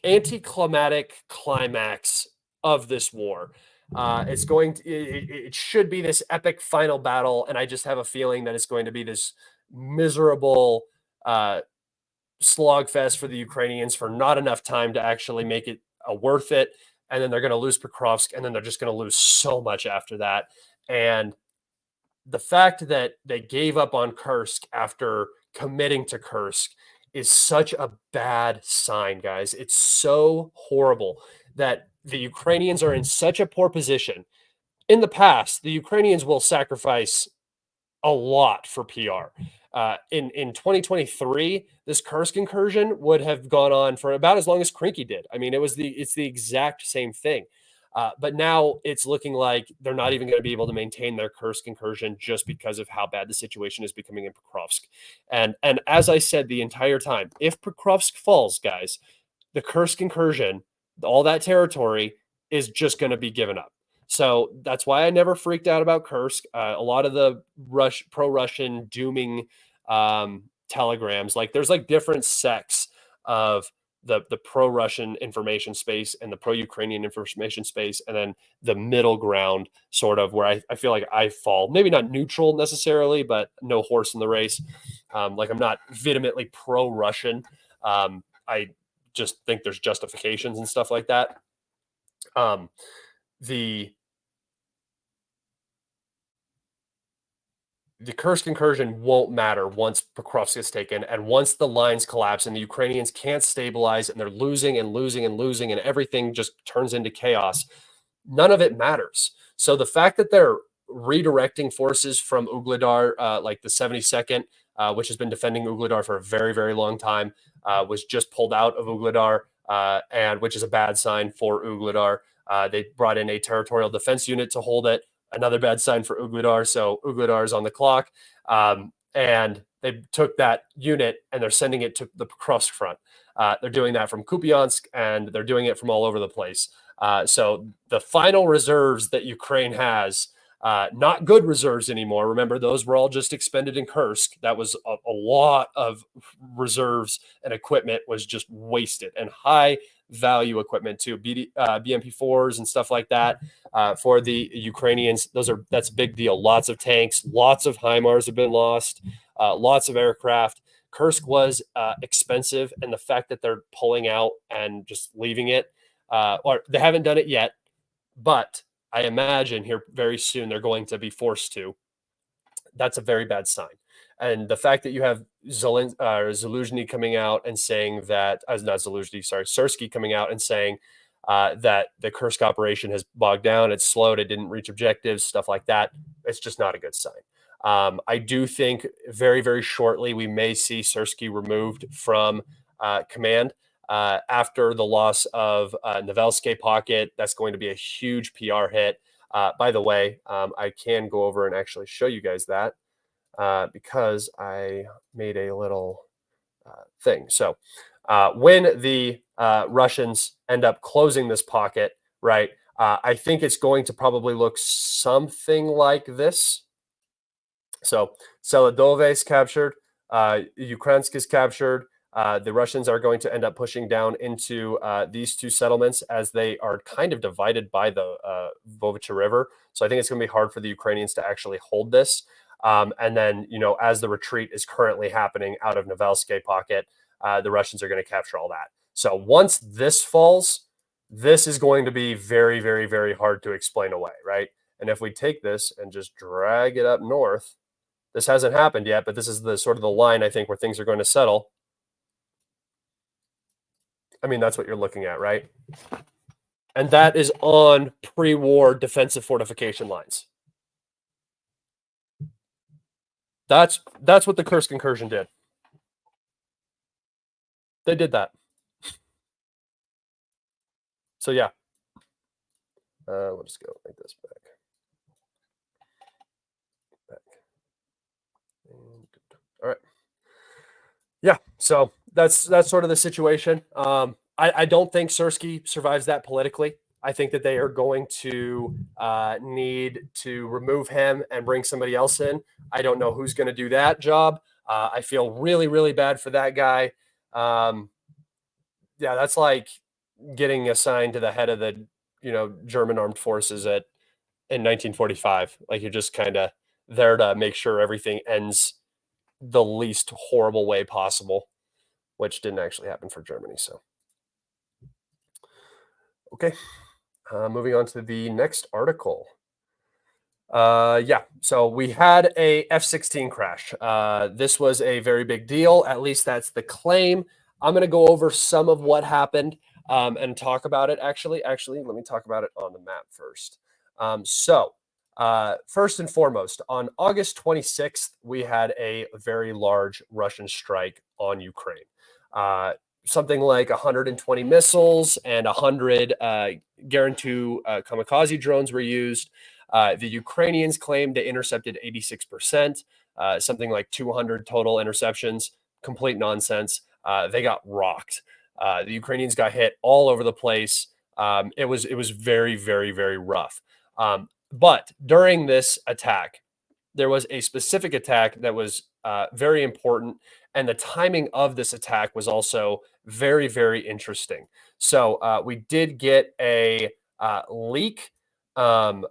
anticlimactic climax of this war. It should be this epic final battle, and I just have a feeling that it's going to be this miserable slogfest for the Ukrainians for not enough time to actually make it worth it. And then they're going to lose Pokrovsk, and then they're just going to lose so much after that. And the fact that they gave up on Kursk after committing to Kursk is such a bad sign, guys. It's so horrible that the Ukrainians are in such a poor position. In the past, the Ukrainians will sacrifice a lot for PR. In 2023, this Kursk incursion would have gone on for about as long as Krinky did. I mean, it's the exact same thing. But now it's looking like they're not even going to be able to maintain their Kursk incursion just because of how bad the situation is becoming in Pokrovsk. And as I said the entire time, if Pokrovsk falls, guys, the Kursk incursion, all that territory is just going to be given up. So that's why I never freaked out about Kursk. A lot of the pro-Russian dooming telegrams, like there's like different sects of the pro-Russian information space and the pro-Ukrainian information space, and then the middle ground sort of where I feel like I fall. Maybe not neutral necessarily, but no horse in the race. Like I'm not vehemently pro-Russian. I just think there's justifications and stuff like that. The Kursk incursion won't matter once Pokrovsk is taken, and once the lines collapse and the Ukrainians can't stabilize and they're losing and losing and losing and everything just turns into chaos, none of it matters. So the fact that they're redirecting forces from Vuhledar, like the 72nd, which has been defending Vuhledar for a very, very long time, was just pulled out of Vuhledar, and which is a bad sign for Vuhledar. They brought in a territorial defense unit to hold it. Another bad sign for Vuhledar. So Vuhledar is on the clock. And they took that unit and they're sending it to the Pokrovsk front. They're doing that from Kupiansk, and they're doing it from all over the place. So the final reserves that Ukraine has, not good reserves anymore. Remember, those were all just expended in Kursk. That was a lot of reserves, and equipment was just wasted, and high value equipment too, BMP4s and stuff like that. For the Ukrainians, that's a big deal. Lots of tanks, lots of HIMARS have been lost, lots of aircraft. Kursk was expensive, and the fact that they're pulling out and just leaving it, or they haven't done it yet, but I imagine here very soon they're going to be forced to. That's a very bad sign. And the fact that you have Zaluzhny coming out and saying that, not Zaluzhny, sorry, Syrskyi coming out and saying that the Kursk operation has bogged down, it's slowed, it didn't reach objectives, stuff like that, it's just not a good sign. I do think very, very shortly we may see Syrskyi removed from command. After the loss of Novelske Pocket, that's going to be a huge PR hit. By the way, I can go over and actually show you guys that because I made a little thing. So when the Russians end up closing this pocket, right, I think it's going to probably look something like this. So Seladove is captured, Ukrainsk is captured. The Russians are going to end up pushing down into these two settlements as they are kind of divided by the Vovicha River. So I think it's going to be hard for the Ukrainians to actually hold this. And then, as the retreat is currently happening out of Novelske Pocket, the Russians are going to capture all that. So once this falls, this is going to be very, very, very hard to explain away, right? And if we take this and just drag it up north, this hasn't happened yet, but this is the sort of the line, I think, where things are going to settle. I mean, that's what you're looking at, right? And that is on pre-war defensive fortification lines. That's what the Kursk incursion did. They did that. So yeah. We'll just go like this back. All right. Yeah, so that's sort of the situation. I don't think Syrskyi survives that politically. I think that they are going to need to remove him and bring somebody else in. I don't know who's going to do that job. I feel really, really bad for that guy. Yeah, that's like getting assigned to the head of the German armed forces in 1945. Like, you're just kind of there to make sure everything ends the least horrible way possible, which didn't actually happen for Germany. So, okay, moving on to the next article. Yeah, so we had a F-16 crash. This was a very big deal. At least that's the claim. I'm going to go over some of what happened and talk about it. Actually, let me talk about it on the map first. First and foremost, on August 26th, we had a very large Russian strike on Ukraine. Something like 120 missiles and 100 Garand-2 kamikaze drones were used. The Ukrainians claimed they intercepted 86%, something like 200 total interceptions. Complete nonsense. They got rocked. The Ukrainians got hit all over the place. It was very, very, very rough. But during this attack, there was a specific attack that was very important, and the timing of this attack was also very, very interesting. So we did get a leak from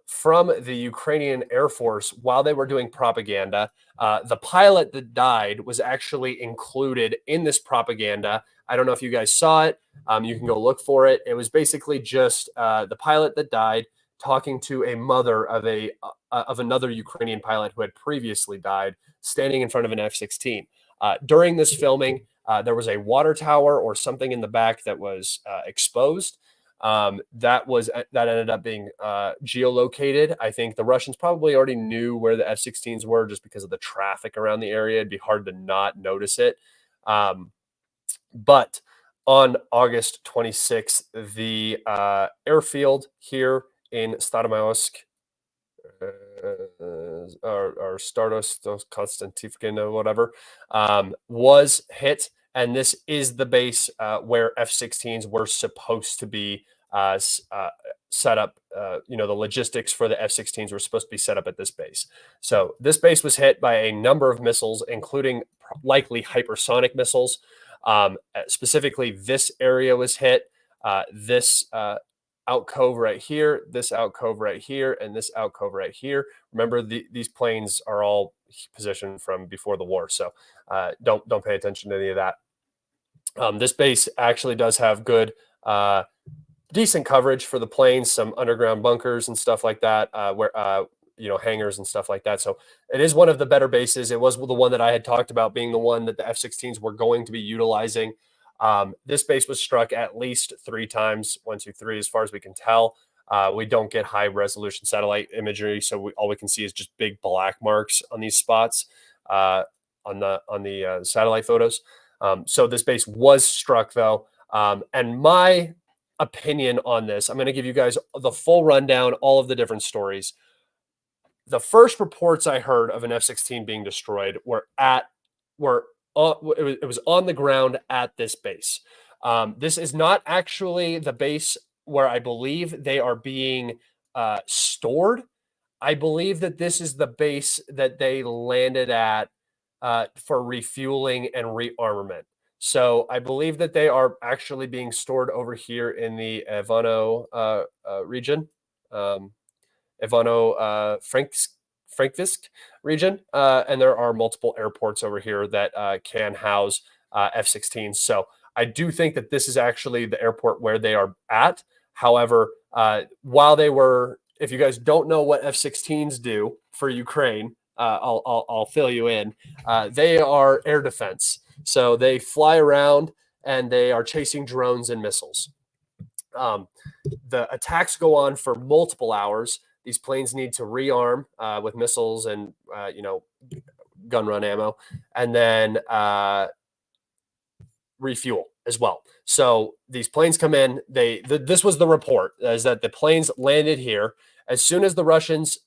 the Ukrainian Air Force while they were doing propaganda. The pilot that died was actually included in this propaganda. I don't know if you guys saw it. You can go look for it. It was basically just the pilot that died talking to a mother of another Ukrainian pilot who had previously died, standing in front of an F-16. During this filming, there was a water tower or something in the back that was exposed. That ended up being geolocated. I think the Russians probably already knew where the F-16s were just because of the traffic around the area. It'd be hard to not notice it. But on August 26th, the airfield here in Staromayorsk, or Starost Konstantivkin or whatever, was hit, and this is the base where F-16s were supposed to be set up. The logistics for the F-16s were supposed to be set up at this base. So this base was hit by a number of missiles, including likely hypersonic missiles. Specifically, this area was hit. This alcove right here, this alcove right here, and this alcove right here. Remember, these planes are all positioned from before the war, so don't pay attention to any of that. This base actually does have good, decent coverage for the planes, some underground bunkers and stuff like that, where hangars and stuff like that. So it is one of the better bases. It was the one that I had talked about being the one that the F-16s were going to be utilizing. This base was struck at least 3 times, 1, 2, 3, as far as we can tell. We don't get high resolution satellite imagery, so all we can see is just big black marks on these spots on the satellite photos. So this base was struck, though. And my opinion on this, I'm going to give you guys the full rundown, all of the different stories. The first reports I heard of an F-16 being destroyed were it was on the ground at this base. This is not actually the base where I believe they are being stored. I believe that this is the base that they landed at for refueling and rearmament. So I believe that they are actually being stored over here in the Ivano region, Ivano-Frankivsk region, and there are multiple airports over here that can house F-16s. So I do think that this is actually the airport where they are at. However, if you guys don't know what F-16s do for Ukraine, I'll fill you in. They are air defense. So they fly around and they are chasing drones and missiles. The attacks go on for multiple hours. These planes need to rearm with missiles and gun run ammo, and then refuel as well. So these planes come in. This was the report, is that the planes landed here as soon as the Russians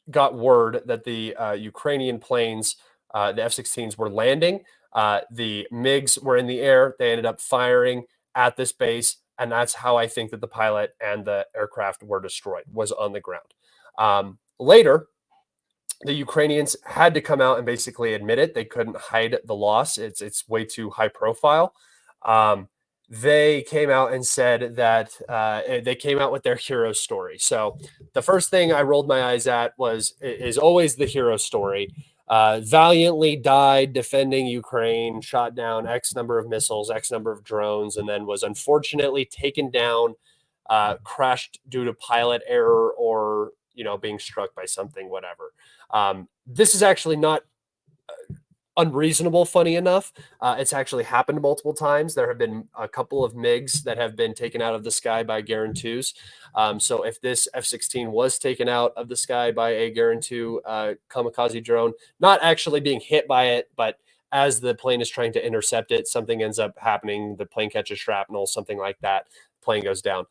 got word that the Ukrainian planes, the F-16s, were landing. The MiGs were in the air. They ended up firing at this base, and that's how I think that the pilot and the aircraft were destroyed, was on the ground. Later, the Ukrainians had to come out and basically admit it. They couldn't hide the loss. It's way too high profile. They came out and said that they came out with their hero story. So the first thing I rolled my eyes at is always the hero story. Valiantly died defending Ukraine, shot down X number of missiles, X number of drones, and then was unfortunately taken down, crashed due to pilot error or being struck by something, whatever. This is actually not unreasonable, funny enough. It's actually happened multiple times. There have been a couple of MiGs that have been taken out of the sky by Garand 2s. So if this F-16 was taken out of the sky by a Garand 2 kamikaze drone, not actually being hit by it, but as the plane is trying to intercept it, something ends up happening. The plane catches shrapnel, something like that. Plane goes down.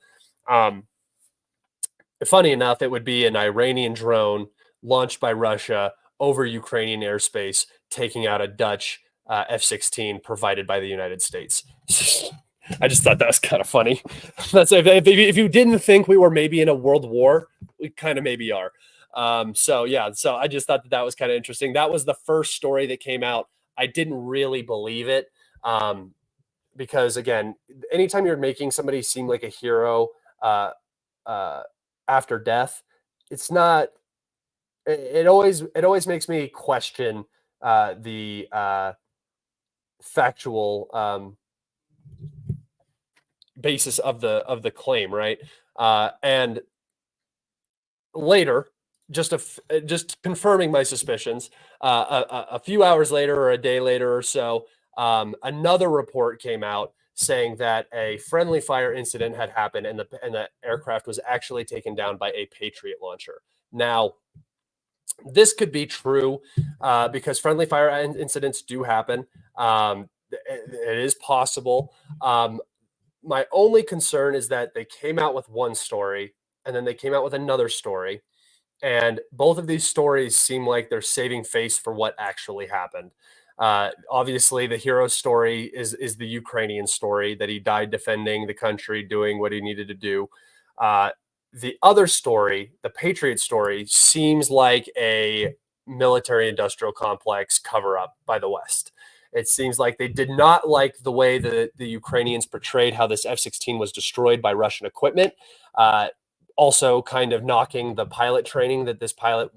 Funny enough, it would be an Iranian drone launched by Russia over Ukrainian airspace, taking out a Dutch F-16 provided by the United States. I just thought that was kind of funny. That's if you didn't think we were maybe in a world war, we kind of maybe are. So I just thought that was kind of interesting. That was the first story that came out. I didn't really believe it because, again, anytime you're making somebody seem like a hero after death, it's not. It always makes me question the factual basis of the claim, right? And later, just confirming my suspicions, a few hours later or a day later or so, another report came out saying that a friendly fire incident had happened and the aircraft was actually taken down by a Patriot launcher. Now, this could be true because friendly fire incidents do happen. It is possible. My only concern is that they came out with one story and then they came out with another story. And both of these stories seem like they're saving face for what actually happened. Obviously, the hero story is the Ukrainian story, that he died defending the country, doing what he needed to do. The other story, the Patriot story, seems like a military industrial complex cover up by the West. It seems like they did not like the way that the Ukrainians portrayed how this F-16 was destroyed by Russian equipment. Also, kind of knocking the pilot training that this pilot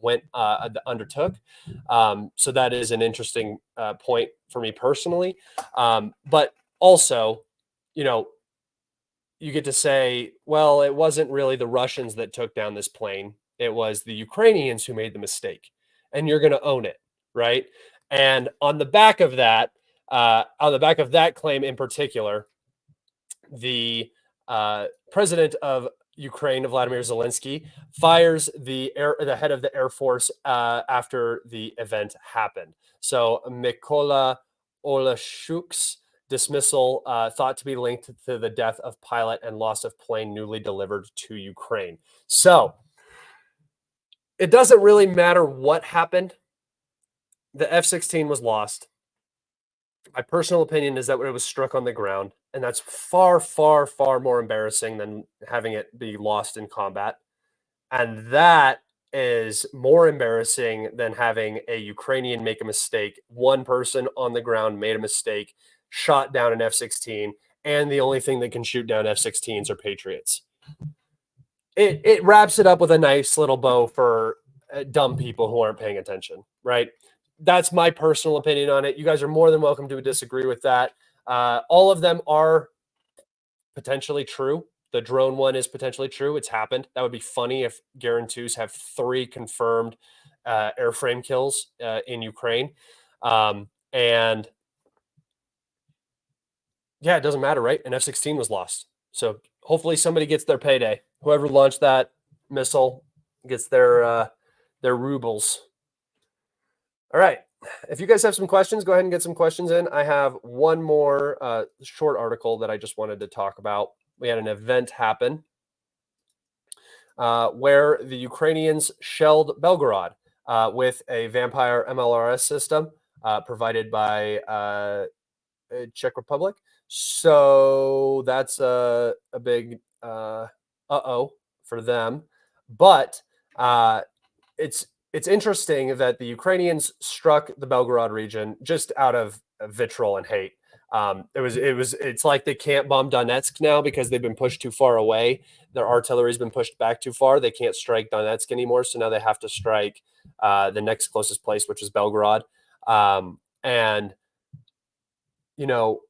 undertook. So that is an interesting point for me personally. But also, you know, you get to say, well, it wasn't really the Russians that took down this plane. It was the Ukrainians who made the mistake, and you're going to own it, right? And on the back of that claim in particular, the president of Ukraine, Vladimir Zelensky, fires the head of the Air Force after the event happened. So Mykola Oleshuk's dismissal thought to be linked to the death of pilot and loss of plane newly delivered to Ukraine. So it doesn't really matter what happened. The F-16 was lost. My personal opinion is that it was struck on the ground, and that's far, far, far more embarrassing than having it be lost in combat. And that is more embarrassing than having a Ukrainian make a mistake. One person on the ground made a mistake, shot down an F-16, and the only thing that can shoot down F-16s are Patriots. It wraps it up with a nice little bow for dumb people who aren't paying attention, right? That's my personal opinion on it. You guys are more than welcome to disagree with that. All of them are potentially true. The drone one is potentially true. It's happened. That would be funny if Guarantees have 3 confirmed airframe kills in Ukraine. And yeah, it doesn't matter, right? An F-16 was lost. So hopefully somebody gets their payday. Whoever launched that missile gets their rubles. All right. If you guys have some questions, go ahead and get some questions in. I have one more short article that I just wanted to talk about. We had an event happen where the Ukrainians shelled Belgorod with a Vampire MLRS system provided by Czech Republic. So that's a big uh-oh for them. But it's interesting that the Ukrainians struck the Belgorod region just out of vitriol and hate. It's like they can't bomb Donetsk now because they've been pushed too far away. Their artillery's been pushed back too far. They can't strike Donetsk anymore. So now they have to strike the next closest place, which is Belgorod. And, you know,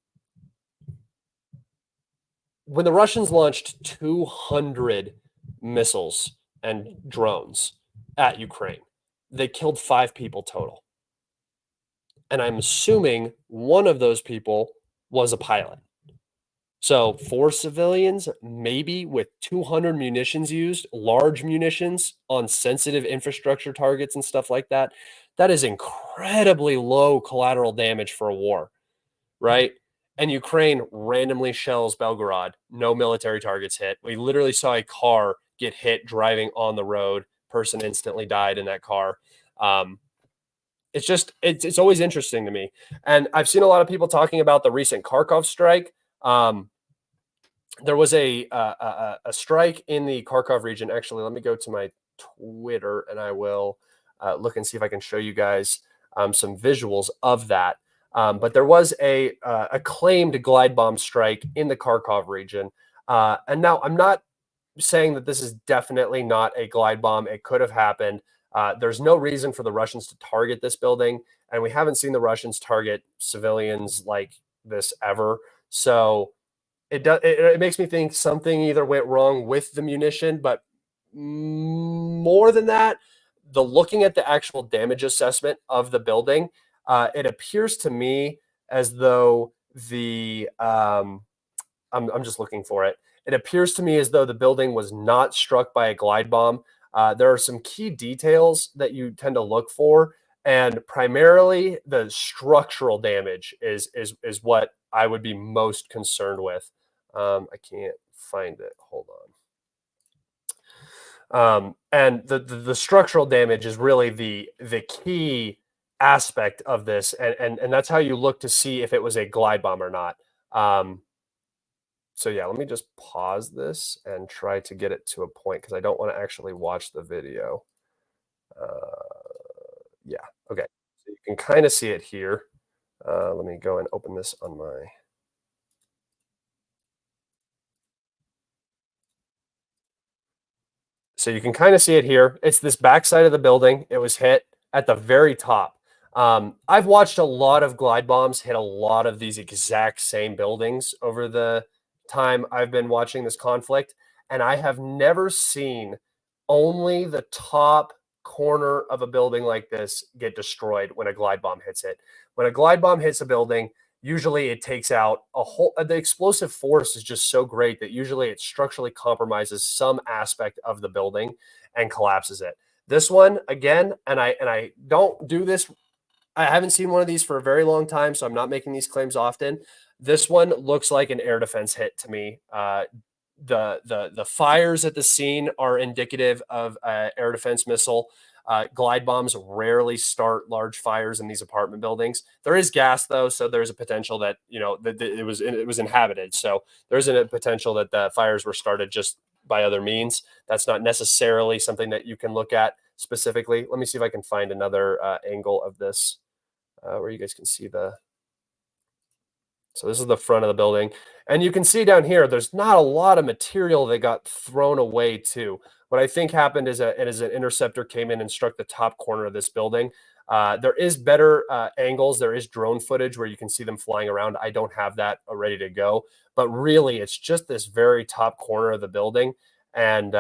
when the Russians launched 200 missiles and drones at Ukraine, they killed 5 people total. And I'm assuming one of those people was a pilot. So 4 civilians, maybe, with 200 munitions used, large munitions on sensitive infrastructure targets and stuff like that. That is incredibly low collateral damage for a war, right? And Ukraine randomly shells Belgorod. No military targets hit. We literally saw a car get hit driving on the road. Person instantly died in that car. It's always interesting to me. And I've seen a lot of people talking about the recent Kharkov strike. There was a strike in the Kharkov region. Actually, let me go to my Twitter and I will look and see if I can show you guys some visuals of that. But there was a claimed glide bomb strike in the Kharkov region. And now I'm not saying that this is definitely not a glide bomb. It could have happened. There's no reason for the Russians to target this building, and we haven't seen the Russians target civilians like this ever. So it makes me think something either went wrong with the munition, but more than that, looking at the actual damage assessment of the building, it appears to me as though I'm just looking for it. It appears to me as though the building was not struck by a glide bomb. There are some key details that you tend to look for, and primarily the structural damage is what I would be most concerned with. I can't find it. Hold on. And the structural damage is really the key aspect of this, and that's how you look to see if it was a glide bomb or not. Um, so yeah, let me just pause this and try to get it to a point because I don't want to actually watch the video. Uh, yeah, okay. So you can kind of see it here. Let me go and open this on my. So you can kind of see it here. It's this backside of the building. It was hit at the very top. I've watched a lot of glide bombs hit a lot of these exact same buildings over the time I've been watching this conflict, and I have never seen only the top corner of a building like this get destroyed when a glide bomb hits it. When a glide bomb hits a building, usually it takes out a whole the explosive force is just so great that usually it structurally compromises some aspect of the building and collapses it. This one again, and I don't do this, I haven't seen one of these for a very long time, so I'm not making these claims often. This one looks like an air defense hit to me. The fires at the scene are indicative of air defense missile. Glide bombs rarely start large fires in these apartment buildings. There is gas though, so there's a potential that that it was inhabited. So there's a potential that the fires were started just by other means. That's not necessarily something that you can look at specifically. Let me see if I can find another angle of this where you guys can see the. So this is the front of the building. And you can see down here, there's not a lot of material that got thrown away too. What I think happened is, an interceptor came in and struck the top corner of this building. There is better angles. There is drone footage where you can see them flying around. I don't have that ready to go. But really, it's just this very top corner of the building. And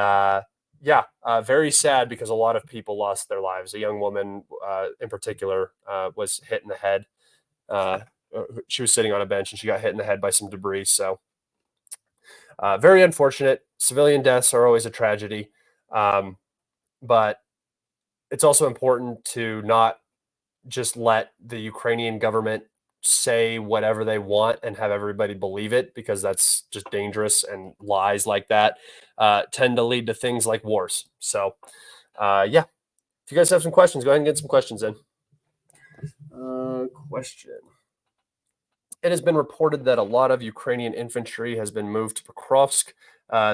yeah, very sad because a lot of people lost their lives. A young woman in particular was hit in the head. Uh, she was sitting on a bench and she got hit in the head by some debris. So, very unfortunate. Civilian deaths are always a tragedy. Um, but it's also important to not just let the Ukrainian government say whatever they want and have everybody believe it, because that's just dangerous, and lies like that tend to lead to things like wars. So, yeah, if you guys have some questions, go ahead and get some questions in. Question. It has been reported that a lot of Ukrainian infantry has been moved to Pokrovsk.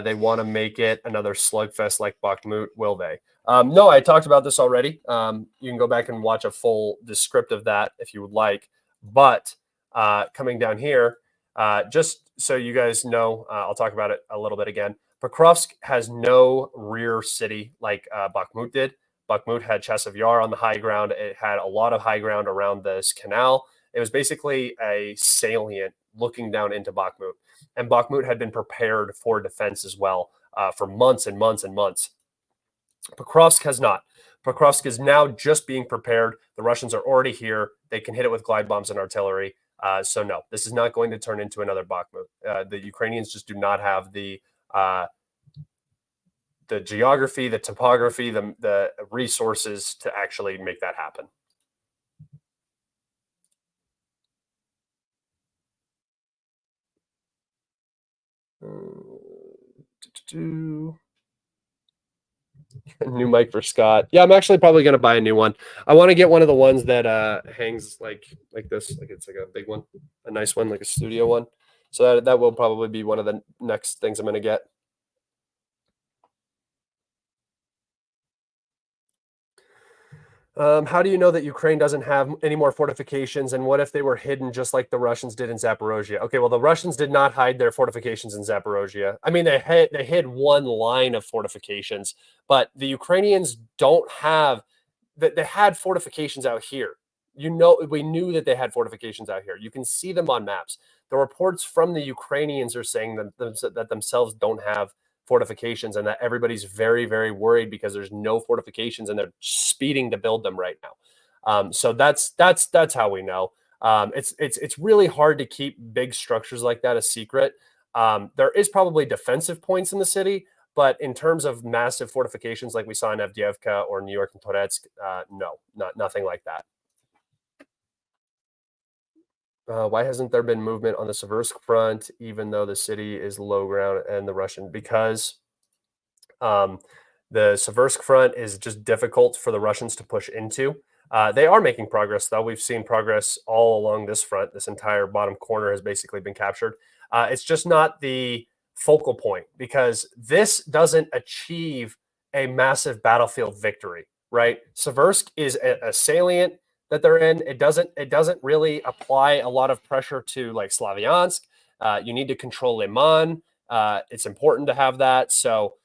They want to make it another slugfest like Bakhmut. Will they? No, I talked about this already. You can go back and watch a full descriptive of that if you would like. But coming down here, just so you guys know, I'll talk about it a little bit again. Pokrovsk has no rear city like Bakhmut did. Bakhmut had Chasiv Yar on the high ground. It had a lot of high ground around this canal. It was basically a salient looking down into Bakhmut. And Bakhmut had been prepared for defense as well for months and months and months. Pokrovsk has not. Pokrovsk is now just being prepared. The Russians are already here. They can hit it with glide bombs and artillery. So no, this is not going to turn into another Bakhmut. The Ukrainians just do not have the geography, the topography, the resources to actually make that happen. New mic for Scott. Yeah, I'm actually probably gonna buy a new one. I want to get one of the ones that hangs like this, like it's like a big one, a nice one, like a studio one. So that will probably be one of the next things I'm gonna get. How do you know that Ukraine doesn't have any more fortifications? And what if they were hidden just like the Russians did in Zaporozhye? Okay, well, the Russians did not hide their fortifications in Zaporozhye. I mean, they hid one line of fortifications, but the Ukrainians don't have that. They had fortifications out here. We knew that they had fortifications out here. You can see them on maps. The reports from the Ukrainians are saying that themselves don't have fortifications, and that everybody's very, very worried because there's no fortifications and they're speeding to build them right now. So that's how we know. It's really hard to keep big structures like that a secret. There is probably defensive points in the city, but in terms of massive fortifications like we saw in Avdiivka or New York and Toretsk, no, nothing like that. Why hasn't there been movement on the Seversk front, even though the city is low ground and the Russian? Because um, The Seversk front is just difficult for the Russians to push into. They are making progress, though. We've seen progress all along this front. This entire bottom corner has basically been captured. It's just not the focal point because this doesn't achieve a massive battlefield victory, right? Seversk is a salient that they're in. It doesn't really apply a lot of pressure to like Slavyansk. You need to control Liman. It's important to have that. So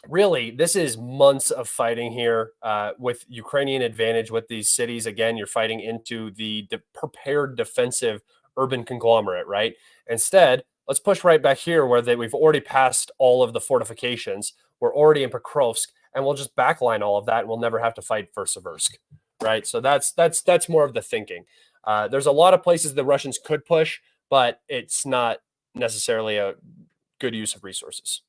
really, this is months of fighting here with Ukrainian advantage with these cities. Again, you're fighting into the prepared defensive urban conglomerate, right? Instead, let's push right back here where we've already passed all of the fortifications. We're already in Pokrovsk, and we'll just backline all of that, and we'll never have to fight for Seversk, right? So that's more of the thinking. There's a lot of places the Russians could push, but it's not necessarily a good use of resources.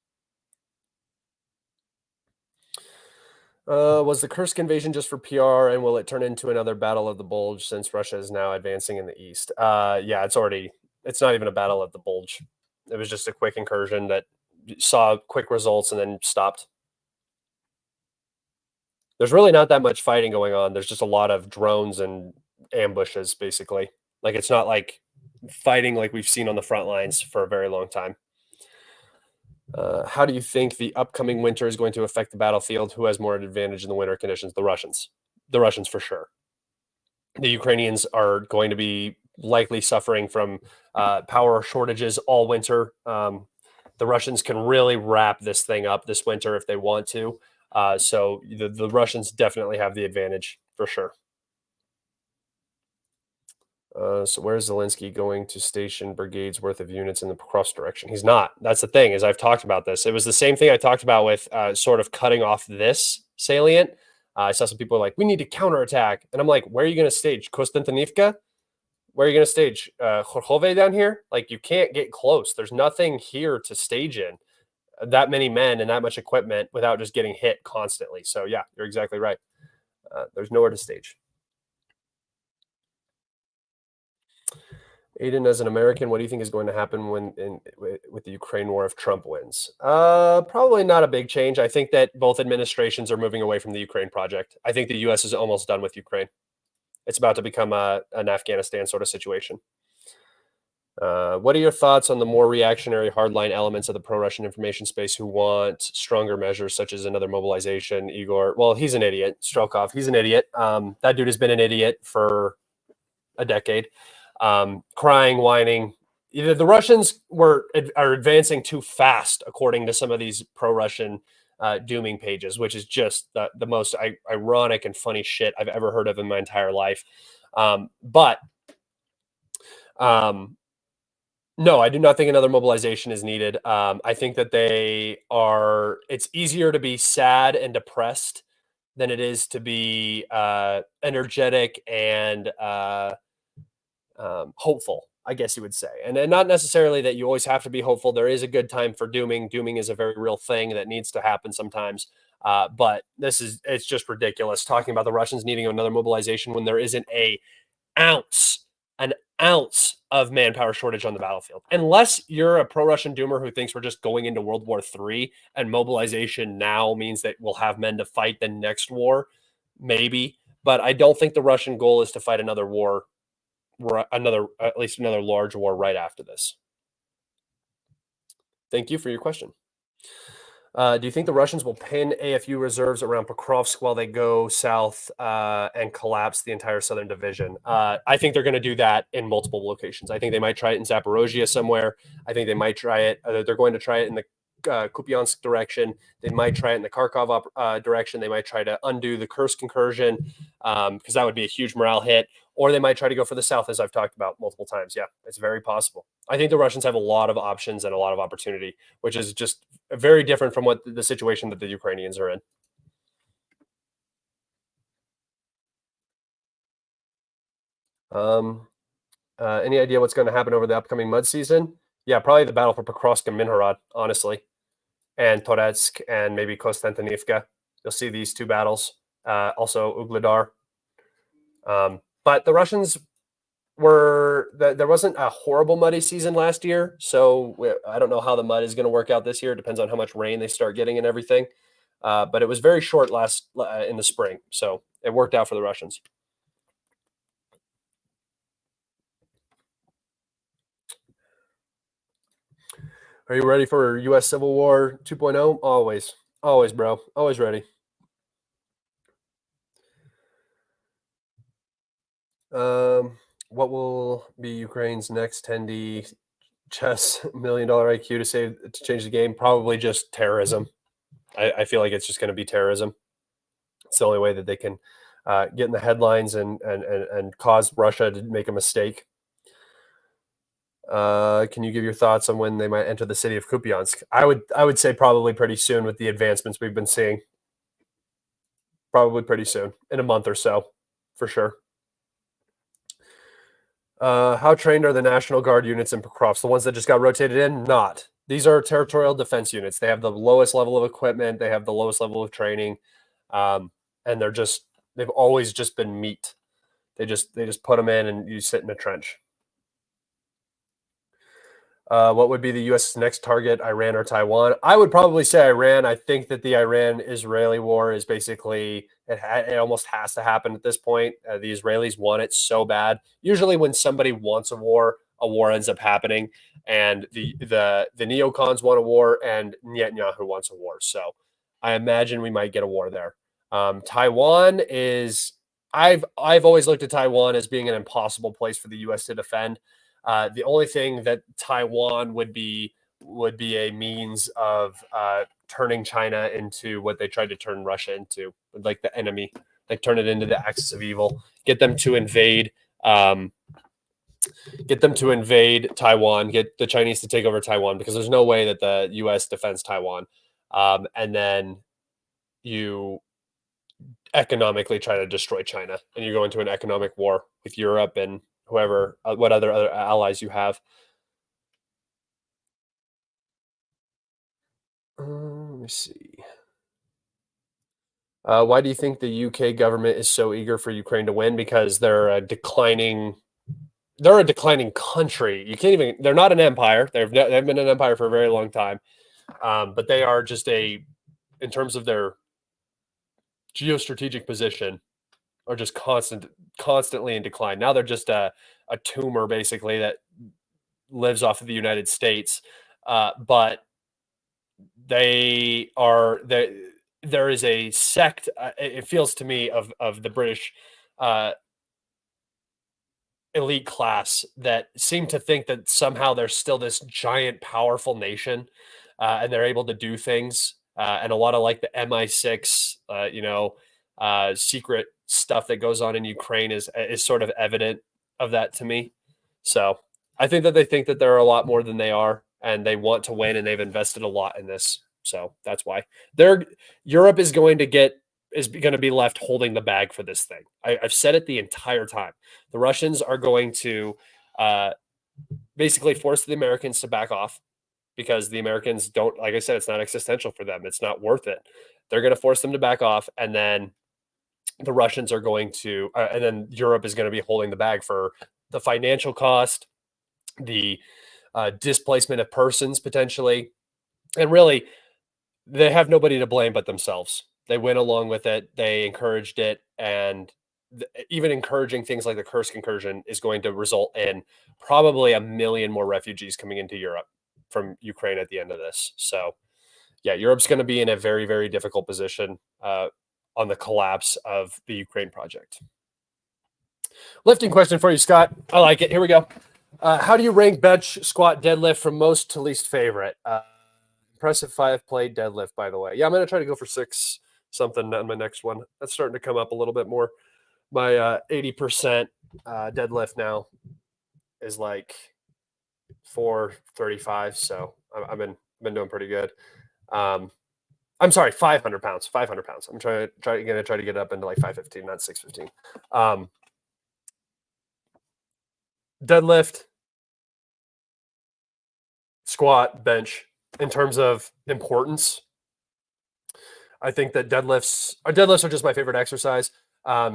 Was the Kursk invasion just for PR, and will it turn into another battle of the Bulge since Russia is now advancing in the east? Yeah, it's not even a battle of the Bulge. It was just a quick incursion that saw quick results and then stopped. There's really not that much fighting going on. There's just a lot of drones and ambushes, basically. Like it's not like fighting like we've seen on the front lines for a very long time. How do you think the upcoming winter is going to affect the battlefield? Who has more advantage in the winter conditions? The Russians. The Russians for sure. The Ukrainians are going to be likely suffering from power shortages all winter. The Russians can really wrap this thing up this winter if they want to. So the Russians definitely have the advantage for sure. So where is Zelensky going to station brigades worth of units in the cross direction? He's not. That's the thing, is I've talked about this. It was the same thing I talked about with sort of cutting off this salient. I saw some people like, we need to counterattack. And I'm like, where are you going to stage? Konstantinivka? Where are you going to stage? Khorhove down here? Like, you can't get close. There's nothing here to stage in. That many men and that much equipment without just getting hit constantly. So yeah, you're exactly right. There's nowhere to stage. Aiden, as an American, what do you think is going to happen with the Ukraine war if Trump wins? Probably not a big change. I think that both administrations are moving away from the Ukraine project. I think the U.S. is almost done with Ukraine. It's about to become an Afghanistan sort of situation. What are your thoughts on the more reactionary hardline elements of the pro-Russian information space who want stronger measures such as another mobilization? Igor, well, he's an idiot. Strelkov, he's an idiot. That dude has been an idiot for a decade. Crying, whining. Either the Russians are advancing too fast, according to some of these pro-Russian dooming pages, which is just the most ironic and funny shit I've ever heard of in my entire life. No, I do not think another mobilization is needed. I think that it's easier to be sad and depressed than it is to be energetic and hopeful, I guess you would say. And not necessarily that you always have to be hopeful. There is a good time for dooming. Dooming is a very real thing that needs to happen sometimes. But it's just ridiculous talking about the Russians needing another mobilization when there isn't an ounce of manpower shortage on the battlefield. Unless you're a pro-Russian doomer who thinks we're just going into World War III and mobilization now means that we'll have men to fight the next war, maybe. But I don't think the Russian goal is to fight another war, at least another large war right after this. Thank you for your question. Do you think the Russians will pin AFU reserves around Pokrovsk while they go south and collapse the entire southern division? I think they're going to do that in multiple locations. I think they might try it in Zaporozhye somewhere. I think they might try it. They're going to try it in the Kupiansk direction. They might try it in the Kharkov direction. They might try to undo the Kursk incursion because that would be a huge morale hit. Or they might try to go for the south, as I've talked about multiple times. Yeah, it's very possible. I think the Russians have a lot of options and a lot of opportunity, which is just very different from what the situation that the Ukrainians are in. Any idea what's going to happen over the upcoming mud season? Yeah, probably the battle for Pokrovsk and Minhorod, honestly, and Toretsk and maybe Konstantinivka. You'll see these two battles. Also Vuhledar. But the Russians there wasn't a horrible muddy season last year, so I don't know how the mud is going to work out this year. It depends on how much rain they start getting and everything. but it was very short in the spring, so it worked out for the Russians. Are you ready for U.S. Civil War 2.0? Always, always, bro, always ready. What will be Ukraine's next 10D chess $1 million IQ to change the game? Probably just terrorism. I feel like it's just going to be terrorism. It's the only way that they can get in the headlines and cause Russia to make a mistake. Can you give your thoughts on when they might enter the city of Kupiansk? I would say probably pretty soon with the advancements we've been seeing. Probably pretty soon, in a month or so, for sure. How trained are the National Guard units in Pokrovsk? The ones that just got rotated in? Not. These are territorial defense units. They have the lowest level of equipment. They have the lowest level of training, and they've always just been meat. They just put them in and you sit in a trench. What would be the U.S. next target, Iran or Taiwan? I would probably say Iran. I think that the Iran-Israeli war is basically, it almost has to happen at this point. The Israelis want it so bad. Usually when somebody wants a war ends up happening. And the neocons want a war and Netanyahu wants a war. So I imagine we might get a war there. Taiwan is, I've always looked at Taiwan as being an impossible place for the U.S. to defend. The only thing that Taiwan would be a means of turning China into what they tried to turn Russia into, like the enemy, like turn it into the axis of evil, get them to invade Taiwan, get the Chinese to take over Taiwan, because there's no way that the U.S. defends Taiwan, and then you economically try to destroy China, and you go into an economic war with Europe and whoever, what other allies you have. Let me see. Why do you think the UK government is so eager for Ukraine to win? Because they're a declining country. You can't even. They're not an empire. They've been an empire for a very long time, but they are just in terms of their geostrategic position, are just constantly in decline. Now they're just a tumor basically that lives off of the United States, but there is a sect. It feels to me of the British elite class that seem to think that somehow they're still this giant, powerful nation, and they're able to do things. And a lot of like the MI6, secret stuff that goes on in Ukraine is sort of evident of that to me. So I think that they think that they're a lot more than they are, and they want to win, and they've invested a lot in this. So that's why Europe is going to be left holding the bag for this thing. I've said it the entire time. The Russians are going to basically force the Americans to back off, because the Americans don't, like I said, it's not existential for them. It's not worth it. They're going to force them to back off, and then the Russians are going to, and then Europe is going to be holding the bag for the financial cost, the displacement of persons potentially, and really, they have nobody to blame but themselves. They went along with it. They encouraged it, and even encouraging things like the Kursk incursion is going to result in probably 1 million more refugees coming into Europe from Ukraine at the end of this. So, yeah, Europe's going to be in a very, very difficult position on the collapse of the Ukraine project. Lifting question for you, Scott. I like it. Here we go. How do you rank bench, squat, deadlift from most to least favorite? Impressive 5-plate deadlift, by the way. Yeah, I'm going to try to go for 6 something on my next one. That's starting to come up a little bit more. My 80% deadlift now is like 435, so I've been doing pretty good. I'm sorry, 500 pounds. 500 pounds. I'm going to try to get it up into like 515, not 615. Deadlift, squat, bench. In terms of importance, I think that deadlifts are just my favorite exercise.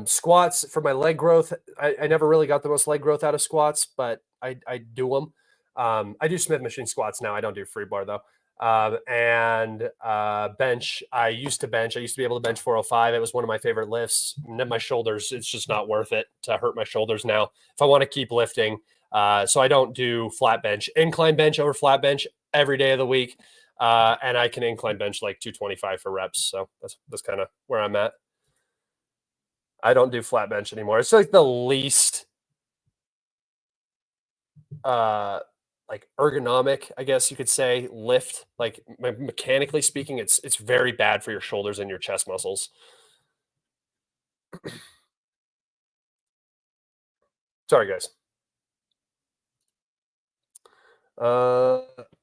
Squats, for my leg growth, I never really got the most leg growth out of squats, but I do them. I do Smith machine squats now. I don't do free bar though. And bench. I used to be able to bench 405. It was one of my favorite lifts. My shoulders, it's just not worth it to hurt my shoulders now if I want to keep lifting. So I don't do flat bench. Incline bench over flat bench every day of the week. And I can incline bench like 225 for reps. So that's kind of where I'm at. I don't do flat bench anymore. It's like the least like ergonomic, I guess you could say, lift. Like mechanically speaking, it's very bad for your shoulders and your chest muscles. Sorry, guys.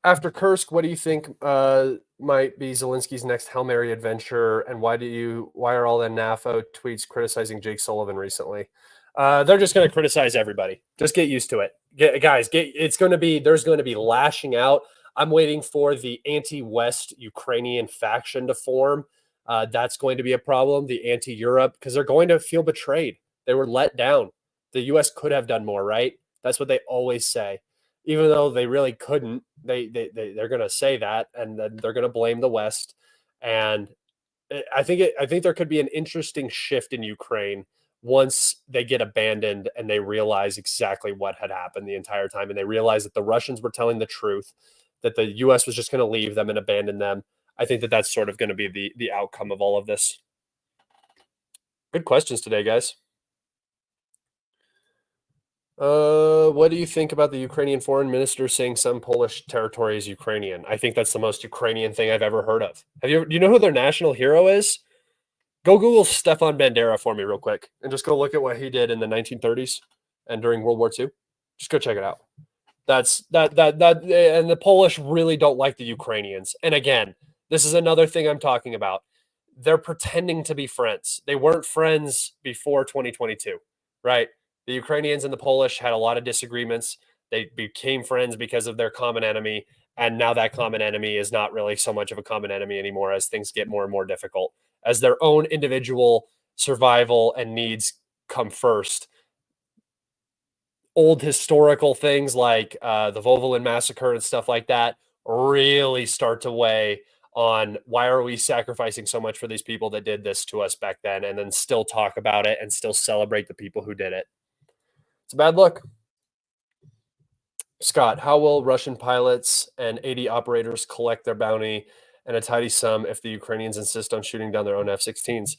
After Kursk, what do you think might be Zelensky's next Hail Mary adventure, and why are all the NAFO tweets criticizing Jake Sullivan recently? They're just going to criticize everybody. Just get used to it, guys. There's going to be lashing out. I'm waiting for the anti-West Ukrainian faction to form. That's going to be a problem. The anti-Europe, because they're going to feel betrayed. They were let down. The U.S. could have done more, right? That's what they always say. Even though they really couldn't, they're going to say that, and then they're going to blame the West. And I think there could be an interesting shift in Ukraine once they get abandoned and they realize exactly what had happened the entire time, and they realize that the Russians were telling the truth, that the U.S. was just going to leave them and abandon them. I think that that's sort of going to be the outcome of all of this. Good questions today, guys. What do you think about the Ukrainian foreign minister saying some Polish territory is Ukrainian? I think that's the most Ukrainian thing I've ever heard of. Do you know who their national hero is? Go Google Stefan Bandera for me real quick and just go look at what he did in the 1930s and during World War II. Just go check it out. And the Polish really don't like the Ukrainians. And again, this is another thing I'm talking about. They're pretending to be friends. They weren't friends before 2022, right? The Ukrainians and the Polish had a lot of disagreements. They became friends because of their common enemy. And now that common enemy is not really so much of a common enemy anymore as things get more and more difficult. As their own individual survival and needs come first, old historical things like the Vuhledar massacre and stuff like that really start to weigh on why are we sacrificing so much for these people that did this to us back then, and then still talk about it and still celebrate the people who did it. It's a bad look. Scott, how will Russian pilots and 80 operators collect their bounty and a tidy sum if the Ukrainians insist on shooting down their own F-16s?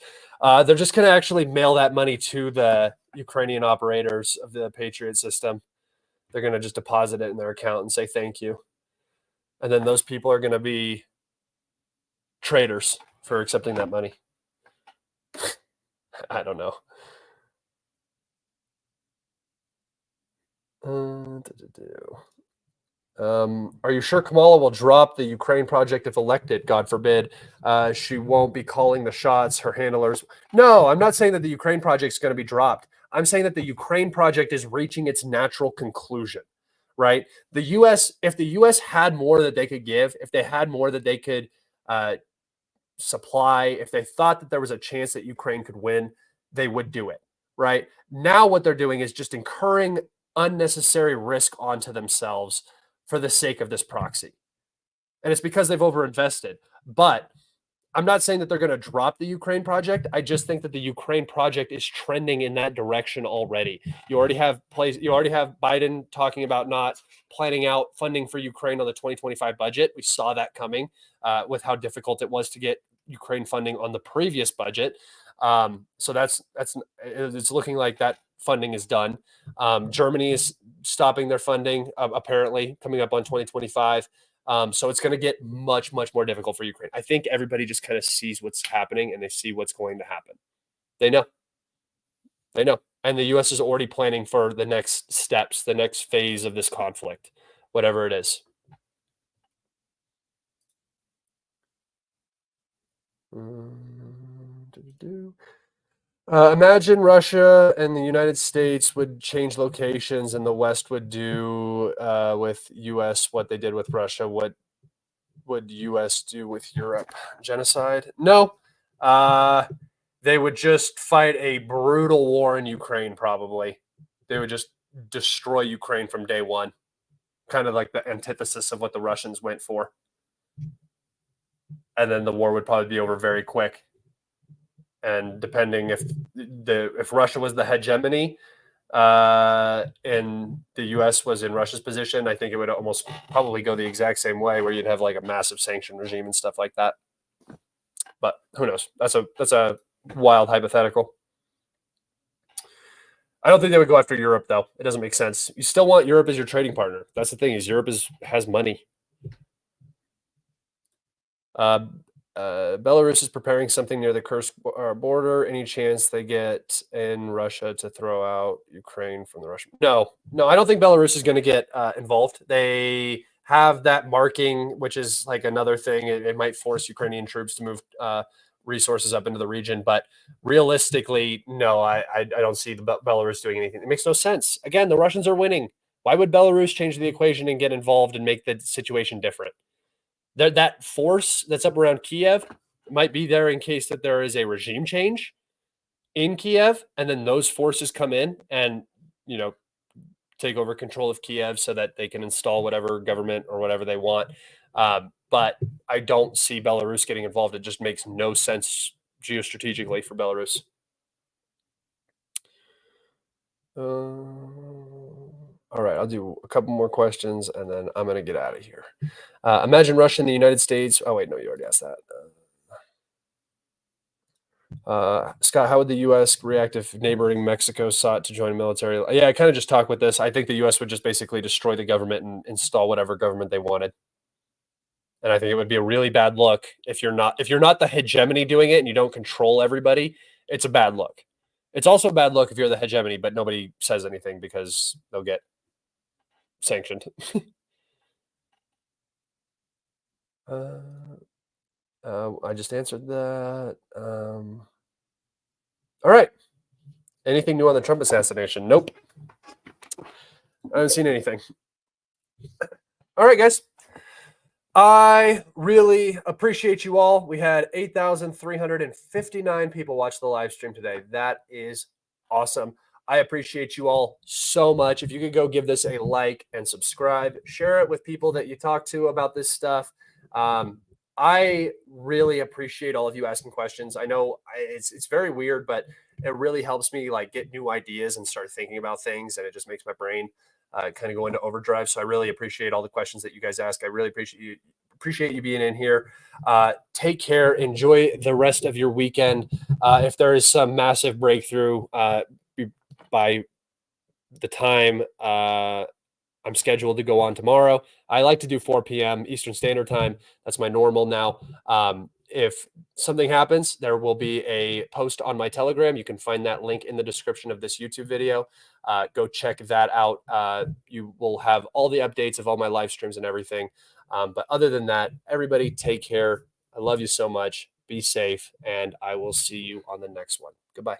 They're just going to actually mail that money to the Ukrainian operators of the Patriot system. They're going to just deposit it in their account and say thank you. And then those people are going to be traitors for accepting that money. I don't know. Are you sure Kamala will drop the Ukraine project if elected? God forbid. She won't be calling the shots. Her handlers. No, I'm not saying that the Ukraine project is going to be dropped. I'm saying that the Ukraine project is reaching its natural conclusion, right? The U.S., if the U.S. had more that they could give, if they had more that they could supply, if they thought that there was a chance that Ukraine could win, they would do it, right? Now what they're doing is just incurring unnecessary risk onto themselves for the sake of this proxy. And it's because they've overinvested. But I'm not saying that they're going to drop the Ukraine project. I just think that the Ukraine project is trending in that direction already. You already have Biden talking about not planning out funding for Ukraine on the 2025 budget. We saw that coming with how difficult it was to get Ukraine funding on the previous budget. So it's looking like that funding is done. Germany is stopping their funding apparently coming up on 2025. So it's going to get much, much more difficult for Ukraine. I think everybody just kind of sees what's happening and they see what's going to happen. They know. And the U.S. is already planning for the next steps, the next phase of this conflict, whatever it is. Imagine Russia and the United States would change locations and the West would do with U.S. what they did with Russia. What would U.S. do with Europe? Genocide? No. They would just fight a brutal war in Ukraine, probably. They would just destroy Ukraine from day one. Kind of like the antithesis of what the Russians went for. and then the war would probably be over very quick. And depending if Russia was the hegemony, and the U.S. was in Russia's position, I think it would almost probably go the exact same way, where you'd have like a massive sanction regime and stuff like that. But who knows? That's a wild hypothetical. I don't think they would go after Europe, though. It doesn't make sense. You still want Europe as your trading partner. That's the thing, is Europe has money. Belarus is preparing something near the Kursk border. Any chance they get in Russia to throw out Ukraine from the Russian? No, I don't think Belarus is going to get involved. They have that marking, which is like another thing. It might force Ukrainian troops to move resources up into the region, but realistically, no, I don't see the Belarus doing anything. It makes no sense. Again, the Russians are winning. Why would Belarus change the equation and get involved and make the situation different? That force that's up around Kiev might be there in case that there is a regime change in Kiev, and then those forces come in and take over control of Kiev so that they can install whatever government or whatever they want. But I don't see Belarus getting involved. It just makes no sense geostrategically for Belarus. All right, I'll do a couple more questions, and then I'm going to get out of here. Imagine Russia and the United States. Oh, wait, no, you already asked that. Scott, how would the U.S. react if neighboring Mexico sought to join a military? Yeah, I kind of just talked with this. I think the U.S. would just basically destroy the government and install whatever government they wanted. And I think it would be a really bad look if you're not the hegemony doing it and you don't control everybody. It's a bad look. It's also a bad look if you're the hegemony, but nobody says anything because they'll get sanctioned. I just answered that. All right. Anything new on the Trump assassination? Nope. I haven't seen anything. All right, guys. I really appreciate you all. We had 8,359 people watch the live stream today. That is awesome. I appreciate you all so much. If you could go give this a like and subscribe, share it with people that you talk to about this stuff. I really appreciate all of you asking questions. I know it's very weird, but it really helps me like get new ideas and start thinking about things, and it just makes my brain kind of go into overdrive. So I really appreciate all the questions that you guys ask. I really appreciate you being in here. Take care. Enjoy the rest of your weekend. If there is some massive breakthrough by the time I'm scheduled to go on tomorrow, I like to do 4 p.m. Eastern Standard Time. That's my normal now. If something happens, there will be a post on my Telegram. You can find that link in the description of this YouTube video. Go check that out. You will have all the updates of all my live streams and everything. But other than that, everybody take care. I love you so much. Be safe, and I will see you on the next one. Goodbye.